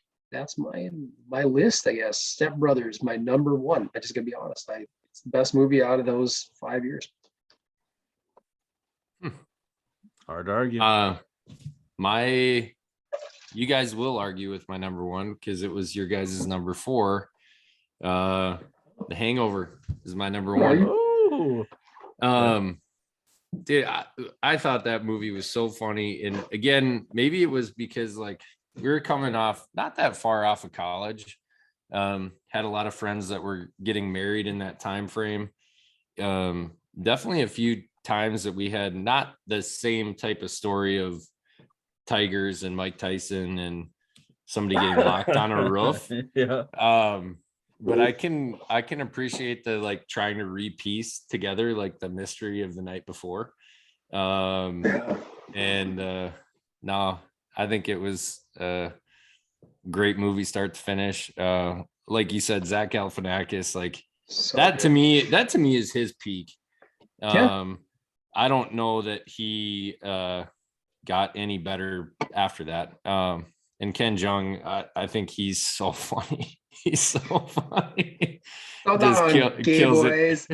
list, I guess. Step Brothers, my number one. I just gotta be honest. It's the best movie out of those 5 years. Hard to argue. My you guys will argue with my number one because it was your guys' number 4. The Hangover is my number one. Oh, Dude, I thought that movie was so funny. And again, maybe it was because like we were coming off not that far off of college. Had a lot of friends that were getting married in that time frame. Definitely a few times that we had not the same type of story of tigers and Mike Tyson and somebody getting locked on a roof. Yeah. But I can appreciate the like trying to repiece together like the mystery of the night before. And no, I think it was a great movie start to finish. Like you said, Zach Galifianakis, like that to me is his peak. I don't know that he got any better after that. And Ken Jeong, I think he's so funny. He's so funny. Just kills it.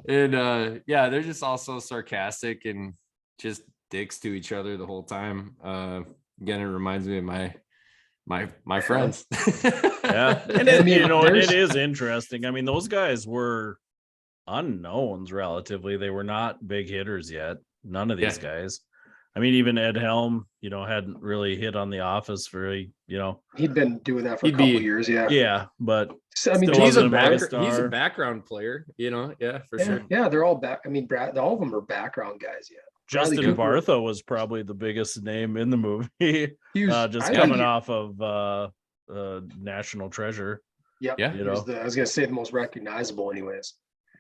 They're just also sarcastic and just dicks to each other the whole time. Again, it reminds me of my friends. Yeah, and it is interesting. I mean, those guys were unknowns relatively. They were not big hitters yet. None of these guys. I mean, even Ed Helm, hadn't really hit on The Office for he'd been doing that for a couple years. Yeah, but I mean, he's a background player. For sure. Yeah, they're all back. I mean, all of them are background guys. Yeah. Justin Bartha was probably the biggest name in the movie. Coming off of National Treasure. Yep. Yeah. I was gonna say the most recognizable, anyways.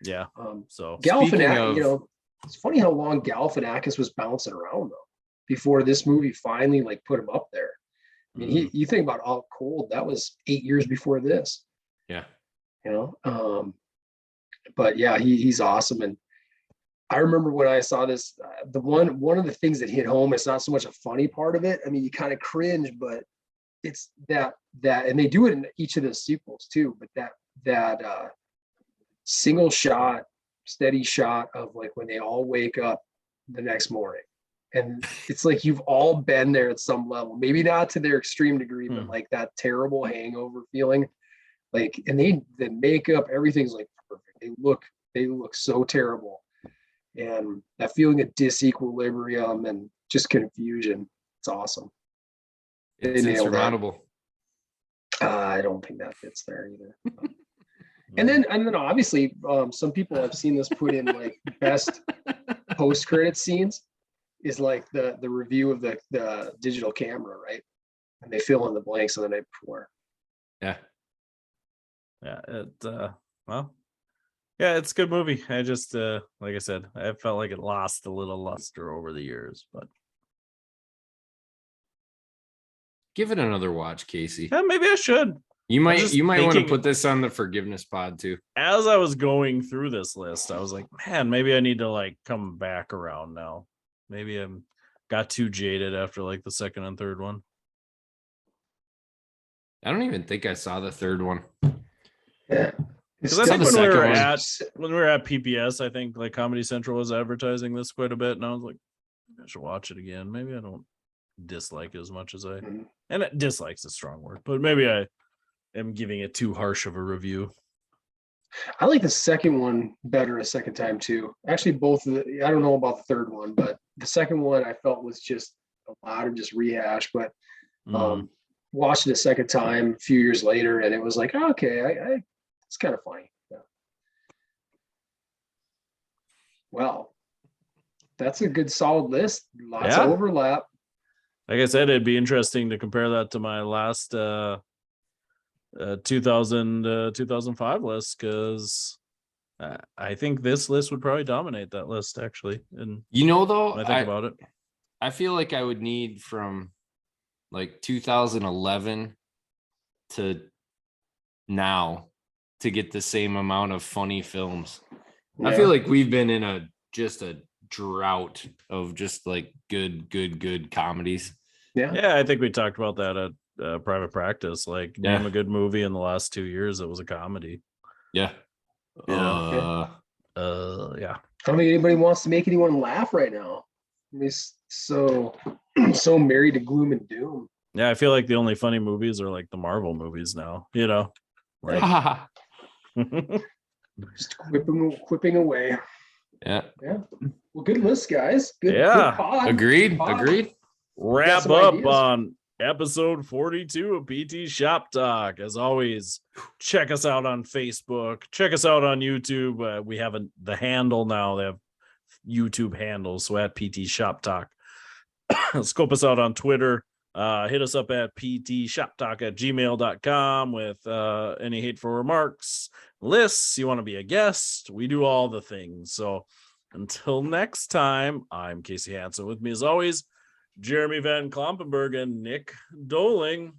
Yeah. So Galifianakis, it's funny how long Galifianakis was bouncing around though before this movie finally like put him up there. I mean, you think about Out Cold, that was 8 years before this. Yeah. But yeah, he's awesome. And I remember when I saw this, one of the things that hit home, it's not so much a funny part of it. I mean, you kind of cringe, but it's that, and they do it in each of the sequels too, but that single shot, steady shot of like when they all wake up the next morning. And it's like you've all been there at some level, maybe not to their extreme degree, but like that terrible hangover feeling. Like, and the makeup, everything's like perfect. They look so terrible. And that feeling of disequilibrium and just confusion, it's awesome. It's insurmountable. I don't think that fits there either. And then obviously some people I've seen this put in like best post-credit scenes is like the review of the digital camera, right? And they fill in the blanks of the night before. Yeah. Yeah, it's a good movie. I just like I said, I felt like it lost a little luster over the years, but give it another watch, Casey. Yeah, maybe I should. You might want to put this on the forgiveness pod too. As I was going through this list, I was like, man, maybe I need to like come back around now. Maybe I'm got too jaded after like the second and third one. I don't even think I saw the third one. Yeah. Because I think when we were at PPS, I think like Comedy Central was advertising this quite a bit, and I was like, I should watch it again. Maybe I don't dislike it as much as and dislike's a strong word, but maybe I am giving it too harsh of a review. I like the second one better a second time too. Actually, both of the, I don't know about the third one, but the second one I felt was just a lot of just rehash. But watched it a second time a few years later, and it was like, oh, okay, it's kind of funny. Yeah. Well, that's a good solid list. Lots of overlap. Like I said, it'd be interesting to compare that to my last 2005 list, because I think this list would probably dominate that list actually. And though, when I think about it, I feel like I would need from like 2011 to now to get the same amount of funny films. Yeah. I feel like we've been in a drought of just like good comedies. Yeah, I think we talked about that at Private Practice. Like, name a good movie in the last 2 years that was a comedy. Yeah. Yeah. I don't think anybody wants to make anyone laugh right now. He's so so married to gloom and doom. Yeah, I feel like the only funny movies are like the Marvel movies now, like Just quipping away. Yeah. Yeah. Well, good list, guys. Good, Yeah. good pod. Agreed. Good pod. Agreed. wrap some up ideas. on episode 42 of PT Shop Talk. As always, check us out on Facebook, check us out on YouTube. We have the handle now. They have YouTube handles, so at PT Shop Talk. Scope us out on Twitter. Hit us up at ptshoptalk@gmail.com with any hateful remarks, lists, you want to be a guest. We do all the things. So until next time, I'm Casey Hansen. With me as always, Jeremy Van Klompenberg and Nick Doling.